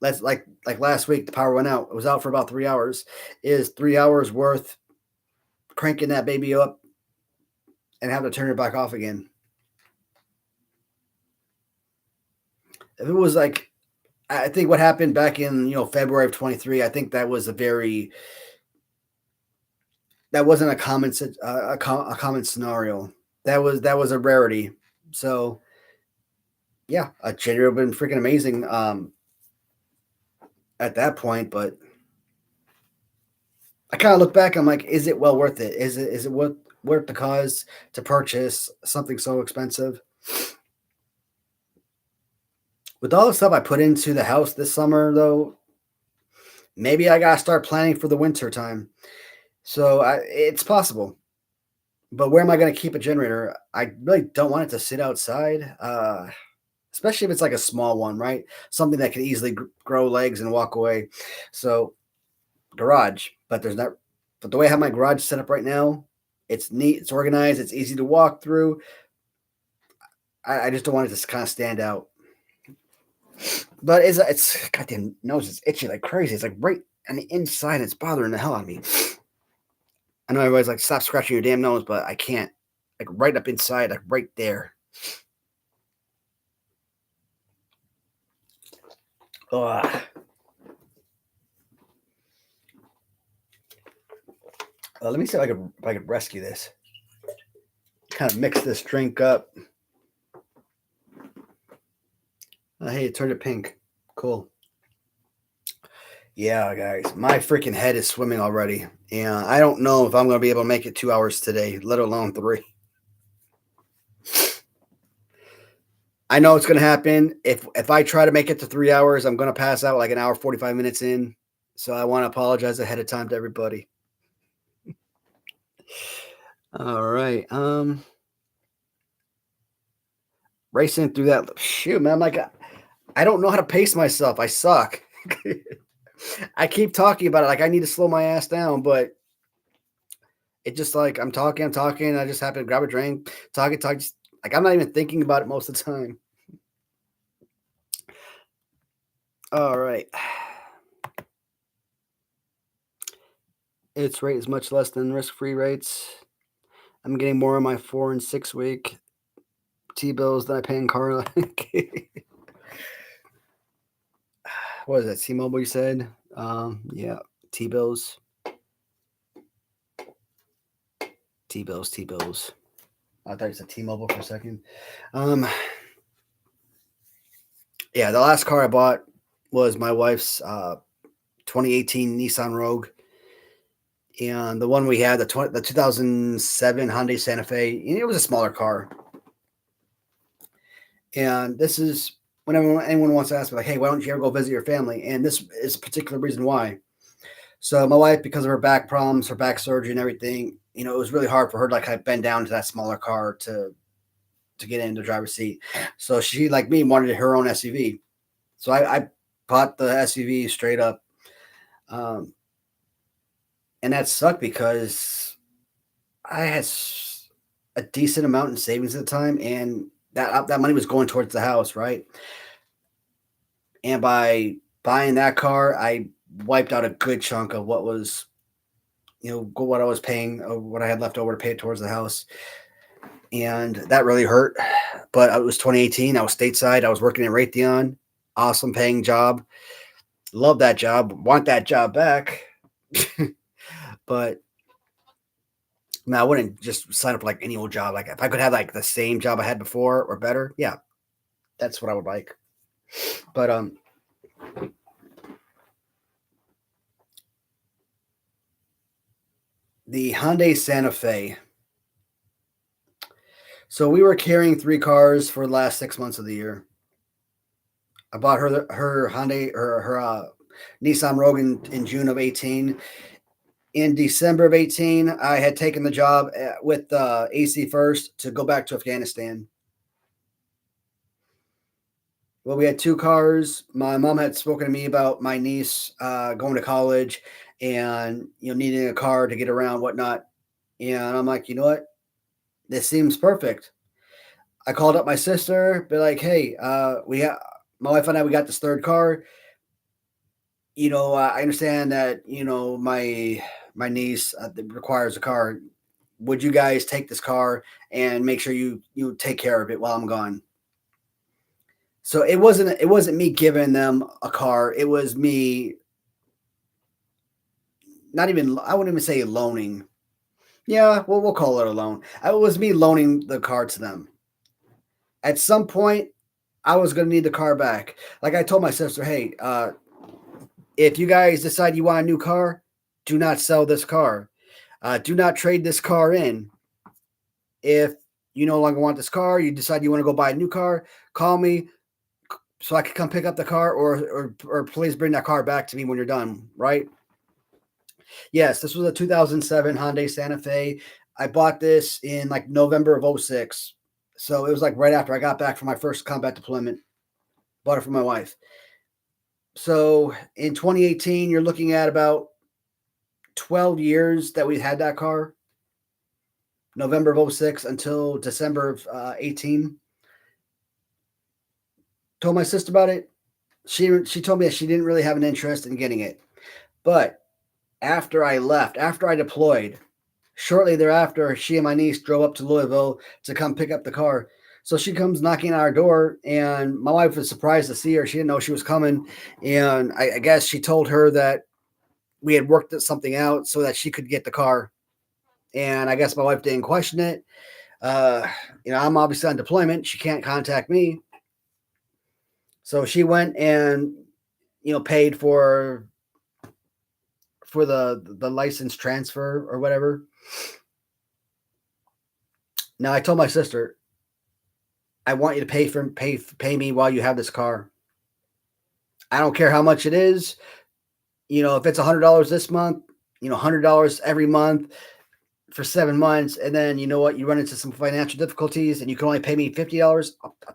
Let's like last week, the power went out. It was out for about 3 hours. Is 3 hours worth cranking that baby up and having to turn it back off again? If it was like, I think what happened back in February of 23, I think that was that wasn't a common scenario. That was a rarity. So yeah, a generator would have been freaking amazing at that point. But I kind of look back, I'm like, is it well worth it? Is it worth the cause to purchase something so expensive? With all the stuff I put into the house this summer, though, maybe I gotta start planning for the winter time. So it's possible. But where am I going to keep a generator? I really don't want it to sit outside, especially if it's like a small one, right? Something that can easily grow legs and walk away. So garage, but there's not. But the way I have my garage set up right now, it's neat, it's organized, it's easy to walk through. I just don't want it to kind of stand out. But it's goddamn nose is itchy like crazy. It's like right on the inside. It's bothering the hell out of me. I know everybody's like, stop scratching your damn nose, but I can't. Like right up inside, like right there. Ugh. Let me see if I could rescue this. Kind of mix this drink up. Hey, it turned it pink. Cool. Yeah, guys, my freaking head is swimming already, and I don't know if I'm going to be able to make it 2 hours today, let alone 3. I know it's going to happen. If I try to make it to 3 hours, I'm going to pass out like an hour 45 minutes in. So I want to apologize ahead of time to everybody. All right. Racing through that. Shoot, man. I'm like, I don't know how to pace myself. I suck. I keep talking about it like I need to slow my ass down, but it just like I'm talking. I just happen to grab a drink, talk. Like I'm not even thinking about it most of the time. All right. Its rate is much less than risk-free rates. I'm getting more on my 4 and 6 week T-bills than I pay in car. What is that? T-Mobile, you said? Yeah, T-bills. T-bills, T-bills. I thought you said T-Mobile for a second. Um, yeah, the last car I bought was my wife's 2018 Nissan Rogue, and the one we had, the 2007 Hyundai Santa Fe. And it was a smaller car. And this is whenever anyone wants to ask me, like, hey, why don't you ever go visit your family? And this is a particular reason why. So my wife, because of her back problems, her back surgery and everything, it was really hard for her to like bend down to that smaller car to get into the driver's seat. So she, like me, wanted her own SUV. So I bought the SUV straight up. Um, and that sucked because I had a decent amount in savings at the time, and that money was going towards the house, right? And by buying that car, I wiped out a good chunk of what was, what I was paying, what I had left over to pay it towards the house. And that really hurt. But it was 2018. I was stateside. I was working at Raytheon. Awesome paying job. Love that job. Want that job back. But I wouldn't just sign up for like any old job. Like if I could have like the same job I had before or better, yeah, that's what I would like. But the Hyundai Santa Fe. So we were carrying 3 cars for the last 6 months of the year. I bought her Hyundai or her Nissan Rogue in June of 18. In December of 18, I had taken the job with AC First to go back to Afghanistan. Well, we had 2 cars. My mom had spoken to me about my niece going to college and needing a car to get around, whatnot. And I'm like, you know what? This seems perfect. I called up my sister, be like, hey, my wife and I, we got this 3rd car. I understand that my niece requires a car. Would you guys take this car and make sure you take care of it while I'm gone? So it wasn't me giving them a car. It was me, not even, I wouldn't even say loaning. Yeah, well, we'll call it a loan. It was me loaning the car to them. At some point, I was going to need the car back. Like I told my sister, hey, if you guys decide you want a new car, do not sell this car. Do not trade this car in. If you no longer want this car, you decide you want to go buy a new car, call me so I can come pick up the car, or please bring that car back to me when you're done, right? Yes, this was a 2007 Hyundai Santa Fe. I bought this in like November of 06. So it was like right after I got back from my first combat deployment. Bought it for my wife. So in 2018, you're looking at about 12 years that we had that car. November of 06 until December of 18. Told my sister about it. She told me that she didn't really have an interest in getting it. But after I left, after I deployed, shortly thereafter, she and my niece drove up to Louisville to come pick up the car. So she comes knocking on our door, and my wife was surprised to see her. She didn't know she was coming. And I guess she told her that we had worked something out so that she could get the car. And I guess my wife didn't question it. Uh, I'm obviously on deployment. She can't contact me. So she went and, paid for the license transfer or whatever. Now I told my sister, I want you to pay me while you have this car. I don't care how much it is. If it's $100 this month, $100 every month for 7 months, and then you know what, you run into some financial difficulties, and you can only pay me $50.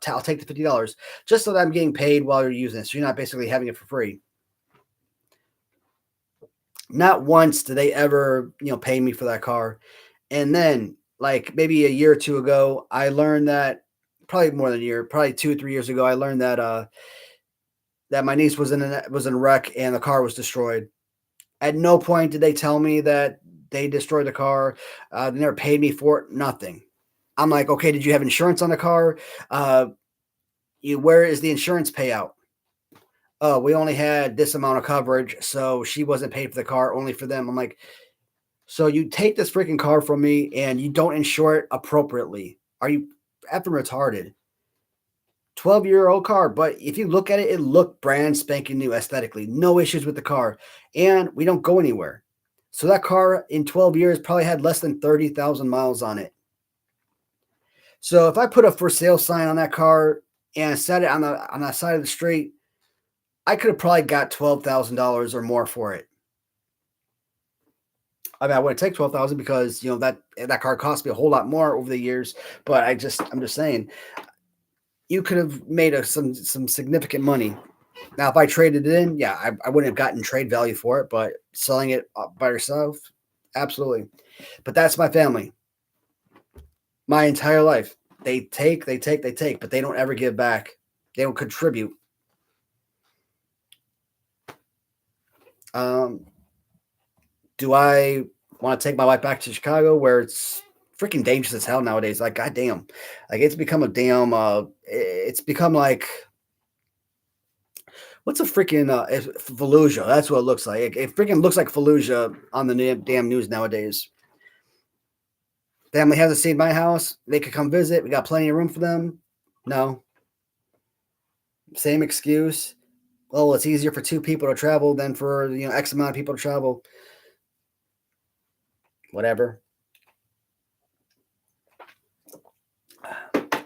I'll take the $50 just so that I'm getting paid while you're using it. So you're not basically having it for free. Not once did they ever, pay me for that car. And then, like maybe a year or two ago, I learned that, probably more than a year, probably 2 or 3 years ago, I learned that my niece was in a wreck and the car was destroyed. At no point did they tell me that they destroyed the car. They never paid me for it. Nothing. I'm like, okay, did you have insurance on the car? Where is the insurance payout? Oh, we only had this amount of coverage, so she wasn't paid for the car, only for them. I'm like, So you take this freaking car from me and you don't insure it appropriately. Are you effing retarded? 12-year-old car, but if you look at it, it looked brand spanking new aesthetically. No issues with the car. And we don't go anywhere. So that car in 12 years probably had less than 30,000 miles on it. So if I put a for sale sign on that car and set it on the side of the street, I could have probably got $12,000 or more for it. I mean, I wouldn't take 12,000 because that car cost me a whole lot more over the years. But I'm just saying, you could have made some significant money. Now, if I traded it in, yeah, I wouldn't have gotten trade value for it. But selling it by yourself, absolutely. But that's my family. My entire life, they take, but they don't ever give back. They don't contribute. Um, do I want to take my wife back to Chicago where it's freaking dangerous as hell nowadays? Like, goddamn, like it's become a damn. It's become like what's a freaking Fallujah? That's what it looks like. It freaking looks like Fallujah on the damn news nowadays. Family hasn't seen my house. They could come visit. We got plenty of room for them. No, same excuse. Oh, it's easier for two people to travel than for X amount of people to travel. Whatever.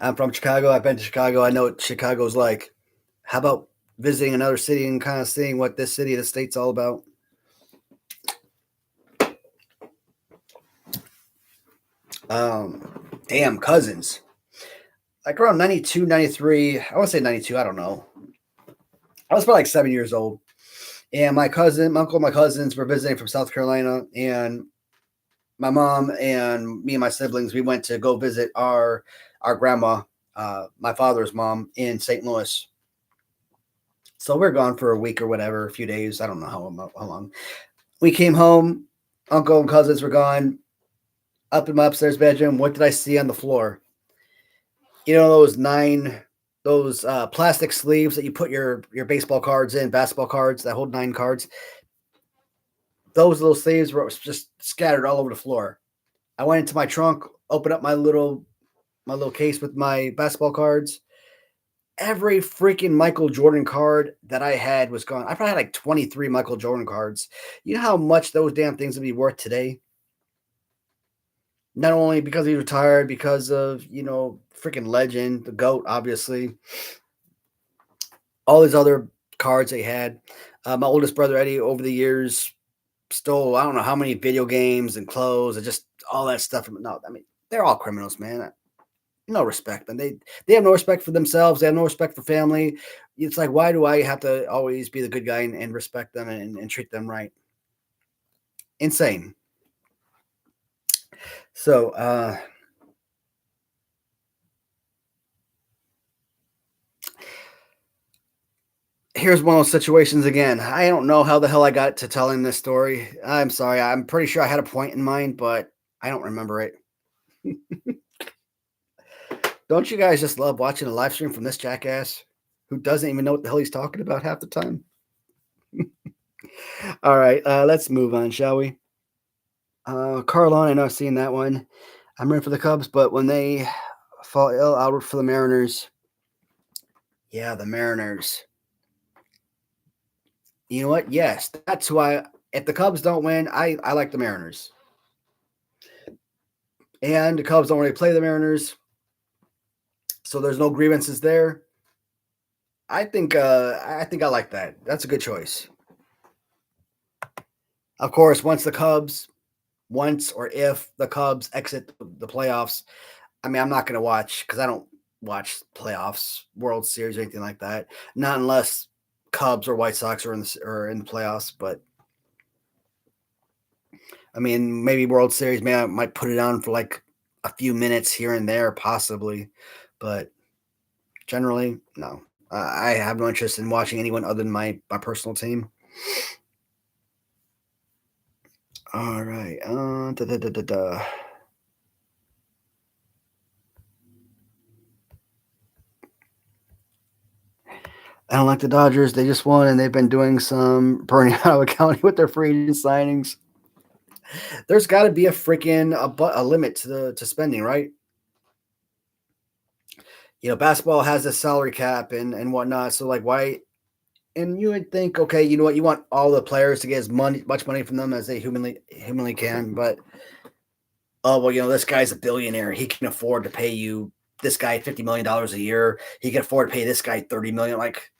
I'm from Chicago. I've been to Chicago. I know what Chicago's like. How about visiting another city and kind of seeing what this city, the state's all about? Damn, cousins. Like around 92, 93. I want to say 92. I don't know. I was probably like 7 years old. And my cousin, my uncle, my cousins were visiting from South Carolina. And my mom and me and my siblings, we went to go visit our grandma, my father's mom, in St. Louis. So we're gone for a week or whatever, a few days. I don't know how long. We came home. Uncle and cousins were gone. Up in my upstairs bedroom, what did I see on the floor? Those plastic sleeves that you put your baseball cards in, basketball cards that hold 9 cards. Those little sleeves were just scattered all over the floor. I went into my trunk, opened up my little case with my basketball cards. Every freaking Michael Jordan card that I had was gone. I probably had like 23 Michael Jordan cards. You know how much those damn things would be worth today? Not only because he retired, because of, freaking legend, the GOAT, obviously. All these other cards they had. My oldest brother, Eddie, over the years, stole, I don't know how many video games and clothes and just all that stuff. No, I mean, they're all criminals, man. No respect, and they have no respect for themselves. They have no respect for family. It's like, why do I have to always be the good guy and respect them and treat them right? Insane. So here's one of those situations again. I don't know how the hell I got to telling this story. I'm sorry. I'm pretty sure I had a point in mind, but I don't remember it. Don't you guys just love watching a live stream from this jackass who doesn't even know what the hell he's talking about half the time? All right, let's move on, shall we? Carlon, I know I've seen that one. I'm rooting for the Cubs, but when they fall ill, I'll root for the Mariners. Yeah, the Mariners. You know what? Yes, that's why. If the Cubs don't win, I like the Mariners. And the Cubs don't really play the Mariners, so there's no grievances there. I think I like that. That's a good choice. Of course, once or if the Cubs exit the playoffs, I mean, I'm not going to watch because I don't watch playoffs, World Series, or anything like that. Not unless Cubs or White Sox are in the playoffs. But I mean, maybe World Series, maybe I might put it on for like a few minutes here and there, possibly. But generally, no. I have no interest in watching anyone other than my personal team. All right. Da, da, da, da, da. I don't like the Dodgers. They just won, and they've been doing some burning out of the county with their free agent signings. There's got to be a freaking a limit to to spending, right? Basketball has a salary cap and whatnot. So like, why? And you would think, okay, you know what? You want all the players to get as much money from them as they humanly can. But oh well, this guy's a billionaire. He can afford to pay you this guy $50 million a year. He can afford to pay this guy 30 million. Like,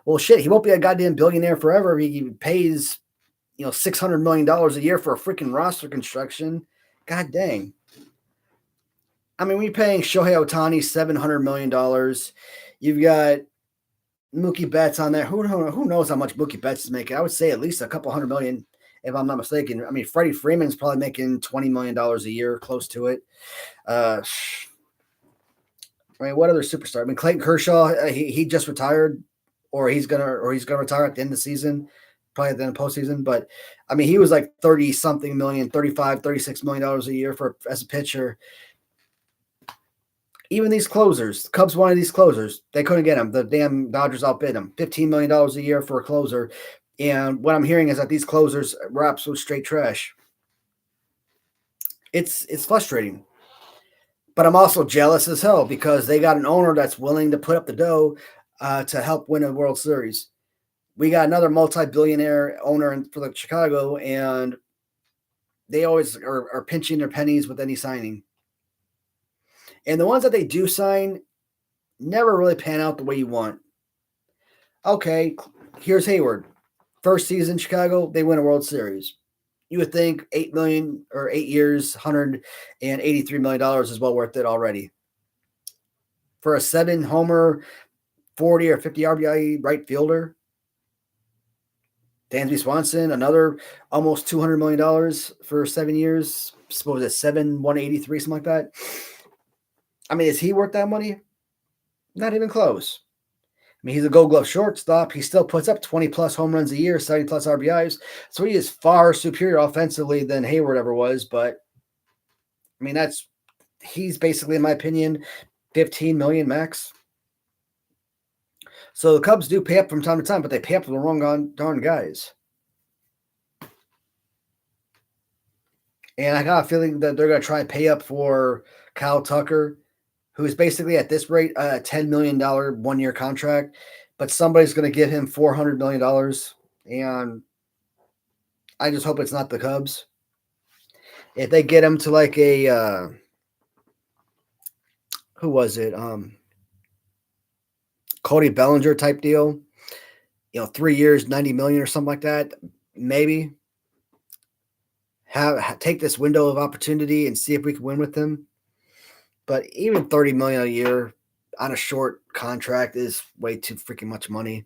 well, shit, he won't be a goddamn billionaire forever. He pays $600 million a year for a freaking roster construction. God dang. I mean, we're paying Shohei Ohtani $700 million. You've got Mookie Betts on there. Who knows how much Mookie Betts is making? I would say at least a couple hundred million, if I'm not mistaken. I mean, Freddie Freeman's probably making $20 million a year, close to it. I mean, what other superstar? I mean, Clayton Kershaw, he just retired, or he's gonna retire at the end of the season, probably at the end of postseason. But I mean, he was like 30 something million, 35, $36 million a year as a pitcher. Even these closers, the Cubs wanted these closers. They couldn't get them. The damn Dodgers outbid them. $15 million a year for a closer. And what I'm hearing is that these closers were absolute straight trash. It's frustrating. But I'm also jealous as hell because they got an owner that's willing to put up the dough to help win a World Series. We got another multi-billionaire owner for the Chicago, and they always are pinching their pennies with any signing. And the ones that they do sign never really pan out the way you want. Okay, here's Hayward. First season Chicago, they win a World Series. You would think 8 million or 8 years, $183 million is well worth it already. For a 7-homer, 40 or 50 RBI right fielder. Dansby Swanson, another almost $200 million for 7 years. Suppose it's 183, something like that. I mean, is he worth that money? Not even close. I mean, he's a Gold Glove shortstop. He still puts up 20-plus home runs a year, 70-plus RBIs. So he is far superior offensively than Hayward ever was. But, I mean, he's basically, in my opinion, $15 million max. So the Cubs do pay up from time to time, but they pay up for the wrong darn guys. And I got a feeling that they're going to try and pay up for Kyle Tucker, who is basically at this rate a $10 million 1-year contract, but somebody's going to give him $400 million. And I just hope it's not the Cubs. If they get him to like a, who was it? Cody Bellinger type deal, 3 years, 90 million or something like that, maybe. Take this window of opportunity and see if we can win with him. But even $30 million a year on a short contract is way too freaking much money.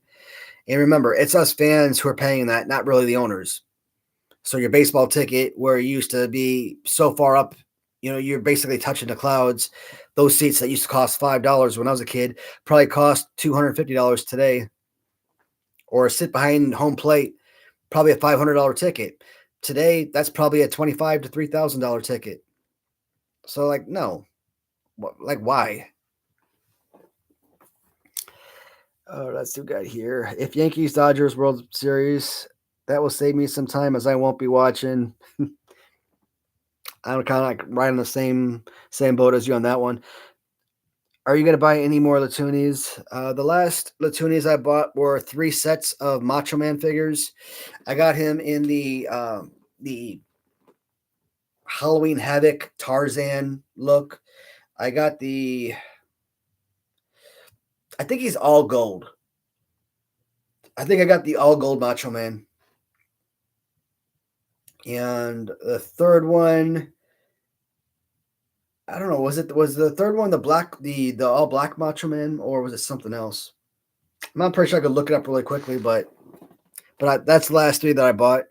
And remember, it's us fans who are paying that, not really the owners. So your baseball ticket, where it used to be so far up, you're basically touching the clouds. Those seats that used to cost $5 when I was a kid probably cost $250 today. Or sit behind home plate, probably a $500 ticket. Today, that's probably a $2,500 to $3,000 ticket. So, like, no. Like, why? Let's see what we got here. If Yankees Dodgers World Series, that will save me some time as I won't be watching. I'm kind of like right on the same boat as you on that one. Are you going to buy any more Latunis? The last Latunis I bought were 3 sets of Macho Man figures. I got him in the Halloween Havoc Tarzan look. I think he's all gold. I think I got the all gold Macho Man. And the third one, I don't know, was the third one the all black Macho Man, or was it something else? I'm not pretty sure. I could look it up really quickly, but that's the last 3 that I bought.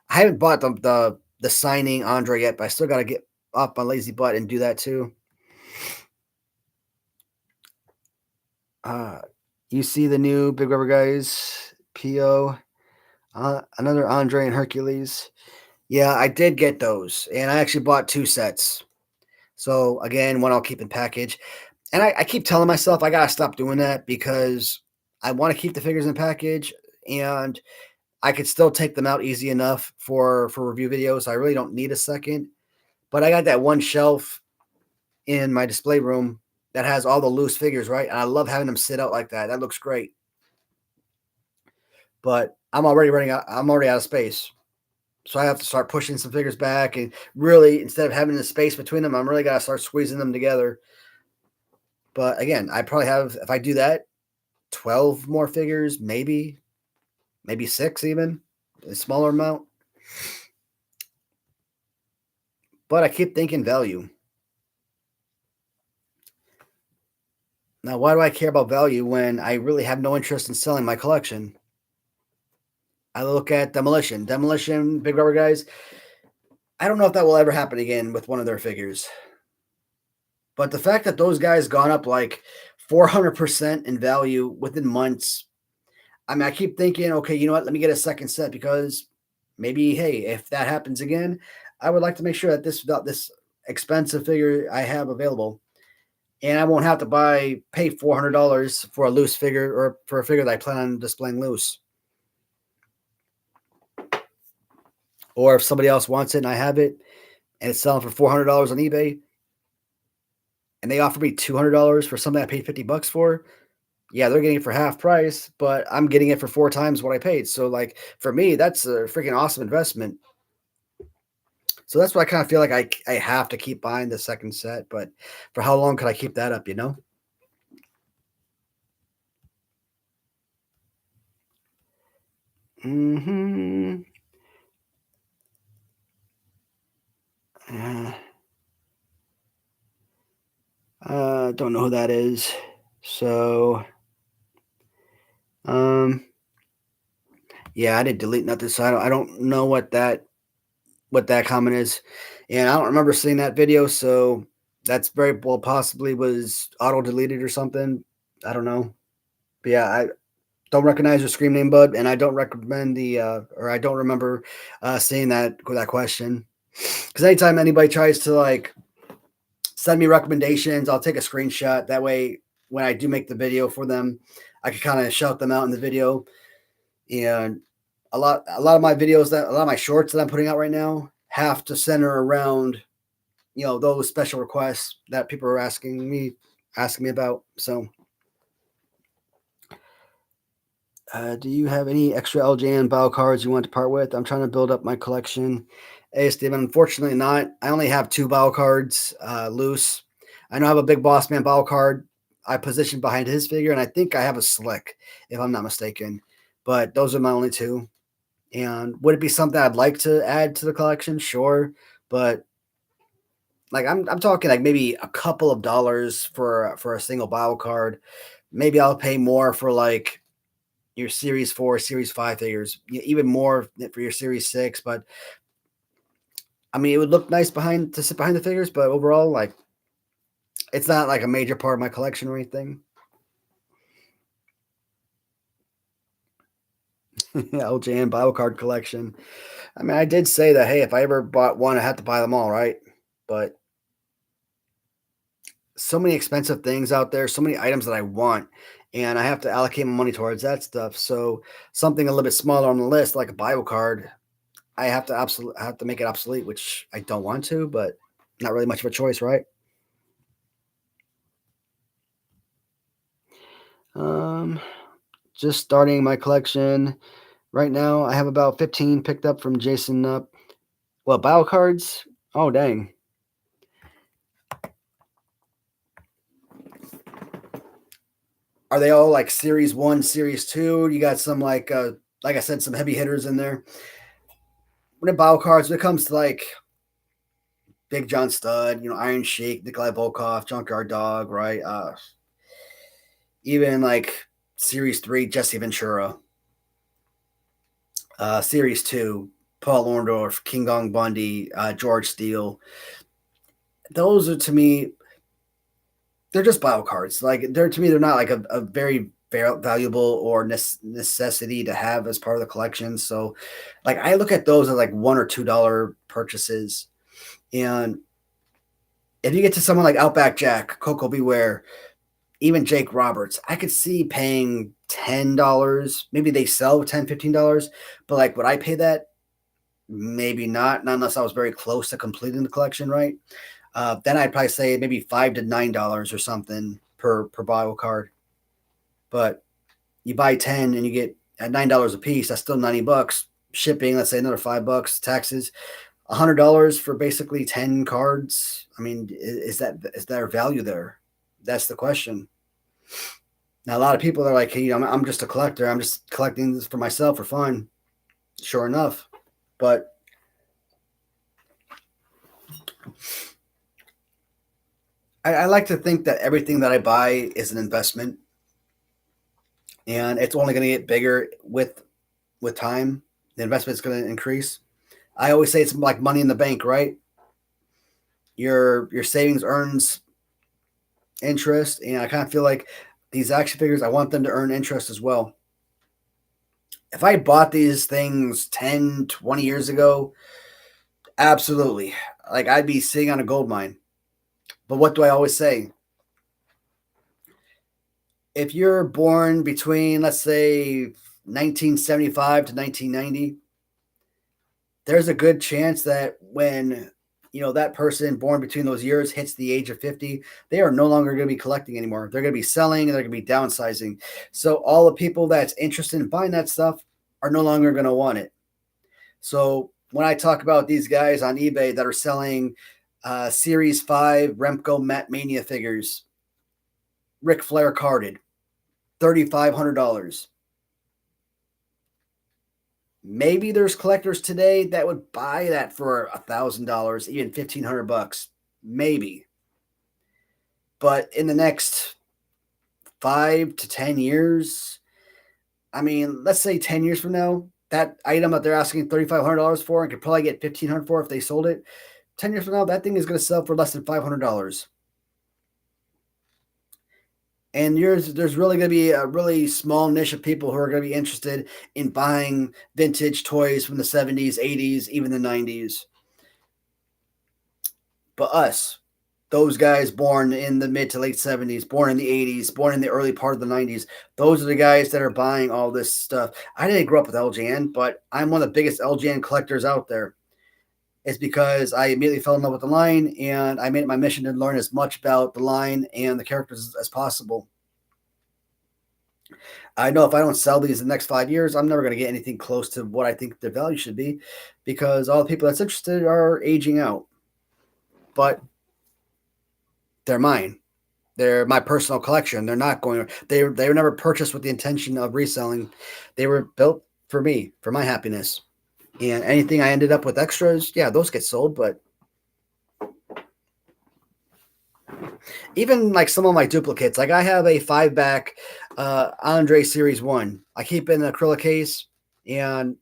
I haven't bought the signing Andre yet, but I still got to get off my lazy butt and do that too. You see the new Big Rubber Guys PO, another Andre and Hercules. Yeah, I did get those, and I actually bought 2 sets. So again, one I'll keep in package. And I keep telling myself I gotta stop doing that because I want to keep the figures in package, and I could still take them out easy enough for review videos. I really don't need a second. But I got that one shelf in my display room that has all the loose figures, right? And I love having them sit out like that. That looks great. But I'm already running out. I'm already out of space. So I have to start pushing some figures back and really, instead of having the space between them, I'm really got to start squeezing them together. But again, I probably have, if I do that, 12 more figures, maybe six even, a smaller amount. But I keep thinking value. Now, why do I care about value when I really have no interest in selling my collection? I look at Demolition. Demolition, Big Rubber Guys. I don't know if that will ever happen again with one of their figures. But the fact that those guys gone up like 400% in value within months, I mean, I keep thinking, okay, you know what? Let me get a second set because maybe, hey, if that happens again, I would like to make sure that this expensive figure I have available, and I won't have to pay $400 for a loose figure or for a figure that I plan on displaying loose. Or if somebody else wants it and I have it and it's selling for $400 on eBay, and they offer me $200 for something I paid $50 for, yeah, they're getting it for half price, but I'm getting it for four times what I paid. So, like, for me, that's a freaking awesome investment. So that's why I kind of feel like I have to keep buying the second set. But for how long could I keep that up, you know? Hmm. Uh, don't know who that is. So, um, yeah, I didn't delete nothing, so I don't know what that comment is, and I don't remember seeing that video. So that's very well possibly was auto deleted or something. I don't know, but yeah, I don't recognize your screen name, bud, and I don't recommend or I don't remember seeing that question. Because anytime anybody tries to like send me recommendations, I'll take a screenshot. That way, when I do make the video for them, I can kind of shout them out in the video. And a lot of my videos a lot of my shorts that I'm putting out right now have to center around those special requests that people are asking me about. So, do you have any extra LJN bio cards you want to part with? I'm trying to build up my collection. Hey, Steven, unfortunately not. I only have two bio cards loose. I know I have a Big Boss Man bio card I positioned behind his figure, and I think I have a Slick, if I'm not mistaken. But those are my only two. And would it be something I'd like to add to the collection? Sure. But like I'm talking like maybe a couple of dollars for a single bio card. Maybe I'll pay more for like your Series 4, Series 5 figures, even more for your Series 6. But I mean, it would look nice to sit behind the figures, but overall, like, it's not like a major part of my collection or anything. LJN Bible card collection. I mean, I did say that, hey, if I ever bought one, I had to buy them all, right? But so many expensive things out there, so many items that I want, and I have to allocate my money towards that stuff. So something a little bit smaller on the list, like a Bible card, I have to make it obsolete, which I don't want to, but not really much of a choice, right? Um, just starting my collection right now. I have about 15 picked up from Jason Up. Well, Bio cards. Oh dang. Are they all like series 1, series 2? You got some like I said, some heavy hitters in there. When it Bio cards, when it comes to like Big John Stud, Iron Sheik, Nikolai Volkov, Junkyard Dog, right? Even like series 3, Jesse Ventura. Series 2, Paul Orndorff, King Kong Bundy, George Steele. Those are to me, they're just bio cards. Like they're to me, they're not like a very valuable or necessity to have as part of the collection. So, like I look at those as like $1 or $2 purchases. And if you get to someone like Outback Jack, Coco Beware, even Jake Roberts, I could see paying $10. Maybe they sell $10, $15, but like would I pay that? Maybe not, not unless I was very close to completing the collection, right? Then I'd probably say maybe $5 to $9 or something per bottle card. But you buy 10 and you get at $9 a piece, that's still $90. Shipping, let's say another $5, taxes, $100 for basically 10 cards. I mean, is there value there? That's the question. Now, a lot of people are like, hey, I'm just a collector. I'm just collecting this for myself for fun. Sure enough. But I like to think that everything that I buy is an investment, and it's only going to get bigger with time. The investment is going to increase. I always say it's like money in the bank, right? Your savings earns interest, and I kind of feel like these action figures, I want them to earn interest as well. If I bought these things 10, 20 years ago, absolutely. Like I'd be sitting on a gold mine. But what do I always say? If you're born between, let's say, 1975 to 1990, there's a good chance that when that person born between those years hits the age of 50, they are no longer going to be collecting anymore. They're going to be selling and they're going to be downsizing. So all the people that's interested in buying that stuff are no longer going to want it. So when I talk about these guys on eBay that are selling Series 5 Remco Matt Mania figures, Ric Flair carded, $3,500. Maybe there's collectors today that would buy that for $1,000, even $1,500. Maybe. But in the next 5 to 10 years, I mean, let's say 10 years from now, that item that they're asking $3,500 for and could probably get $1,500 for if they sold it. 10 years from now, that thing is going to sell for less than $500. And there's really going to be a really small niche of people who are going to be interested in buying vintage toys from the 70s, 80s, even the 90s. But us, those guys born in the mid to late 70s, born in the 80s, born in the early part of the 90s, those are the guys that are buying all this stuff. I didn't grow up with LJN, but I'm one of the biggest LJN collectors out there. It's because I immediately fell in love with the line, and I made it my mission to learn as much about the line and the characters as possible. I know if I don't sell these in the next 5 years, I'm never going to get anything close to what I think their value should be, because all the people that's interested are aging out. But they're mine. They're my personal collection. They're not going. They were never purchased with the intention of reselling. They were built for me, for my happiness. And anything I ended up with extras, yeah, those get sold. But even like some of my duplicates, like I have a 5-back Andre Series 1. I keep it in an acrylic case, and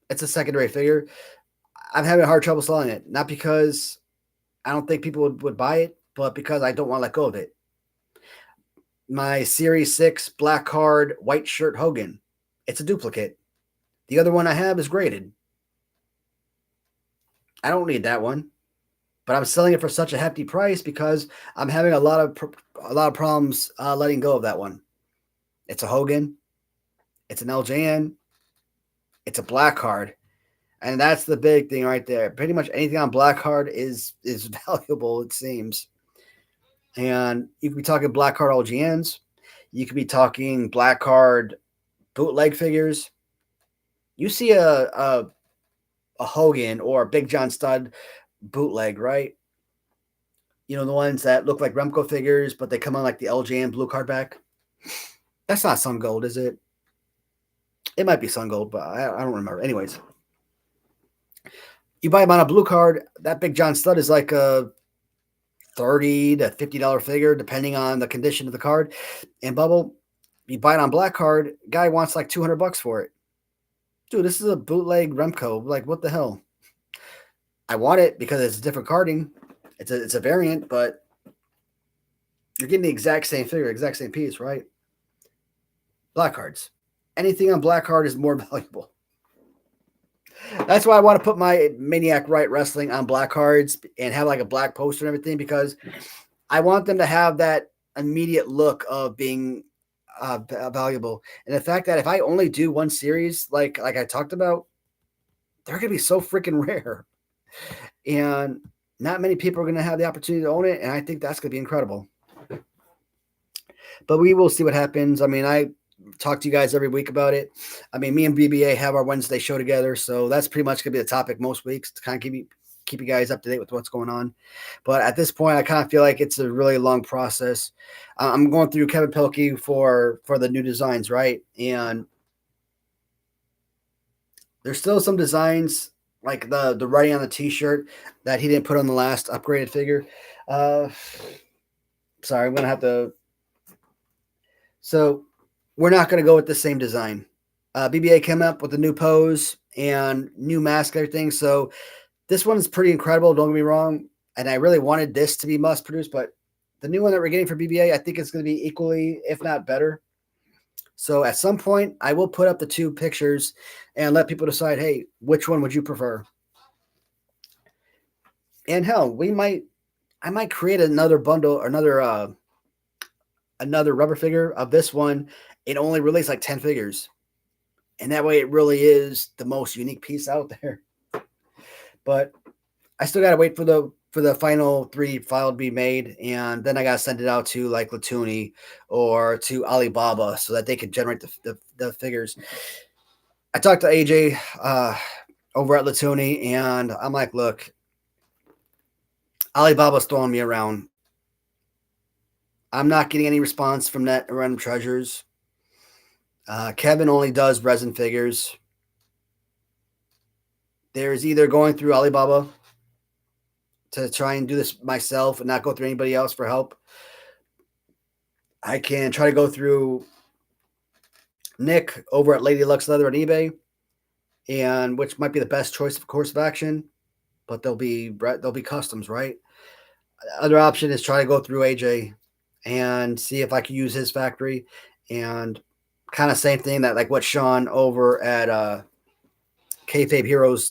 it's a secondary figure. I'm having hard trouble selling it, not because I don't think people would buy it, but because I don't want to let go of it. My Series 6 black card white shirt Hogan, it's a duplicate. The other one I have is graded. I don't need that one, but I'm selling it for such a hefty price because I'm having a lot of problems letting go of that one. It's a Hogan, it's an LJN, it's a black card, and that's the big thing right there. Pretty much anything on black card is valuable, it seems. And you could be talking black card LGNs, you could be talking black card bootleg figures. You see a Hogan or a Big John Stud bootleg, right? The ones that look like Remco figures, but they come on like the LJN blue card back. That's not Sun Gold, is it? It might be Sun Gold, but I don't remember. Anyways, you buy them on a blue card, that Big John Stud is like a $30 to $50 figure, depending on the condition of the card. And Bubble, you buy it on black card, guy wants like $200 for it. Dude, this is a bootleg Remco. Like, what the hell? I want it because it's a different carding. It's a variant, but you're getting the exact same figure, exact same piece, right? Black cards. Anything on black card is more valuable. That's why I want to put my Maniac Right Wrestling on black cards and have like a black poster and everything, because I want them to have that immediate look of being valuable. And the fact that if I only do one series, like I talked about, they're gonna be so freaking rare, and not many people are gonna have the opportunity to own it. And I think that's gonna be incredible. But we will see what happens. I mean, I talk to you guys every week about it. I mean, me and BBA have our Wednesday show together, so that's pretty much gonna be the topic most weeks to kind of keep you guys up to date with what's going on. But at this point, I kind of feel like it's a really long process. I'm going through Kevin Pilkey for the new designs, right? And there's still some designs like the writing on the T-shirt that he didn't put on the last upgraded figure. Uh, sorry, I'm gonna have to. So we're not gonna go with the same design. BBA came up with a new pose and new mask, and everything. So this one is pretty incredible. Don't get me wrong, and I really wanted this to be mass produced, but the new one that we're getting for BBA, I think it's going to be equally, if not better. So at some point, I will put up the two pictures and let people decide, hey, which one would you prefer? And hell, I might create another bundle or another rubber figure of this one and only release like 10 figures. And that way it really is the most unique piece out there. But I still got to wait for the final three file to be made, and then I got to send it out to like Latuni or to Alibaba so that they can generate the figures. I talked to AJ over at Latuni, and I'm like, look, Alibaba's throwing me around. I'm not getting any response from Net Random Treasures. Kevin only does resin figures. There's either going through Alibaba to try and do this myself and not go through anybody else for help. I can try to go through Nick over at Lady Lux Leather on eBay, and which might be the best choice of course of action, but they'll be customs, right? Other option is try to go through AJ and see if I can use his factory, and kind of same thing that like what Sean over at Kayfabe Heroes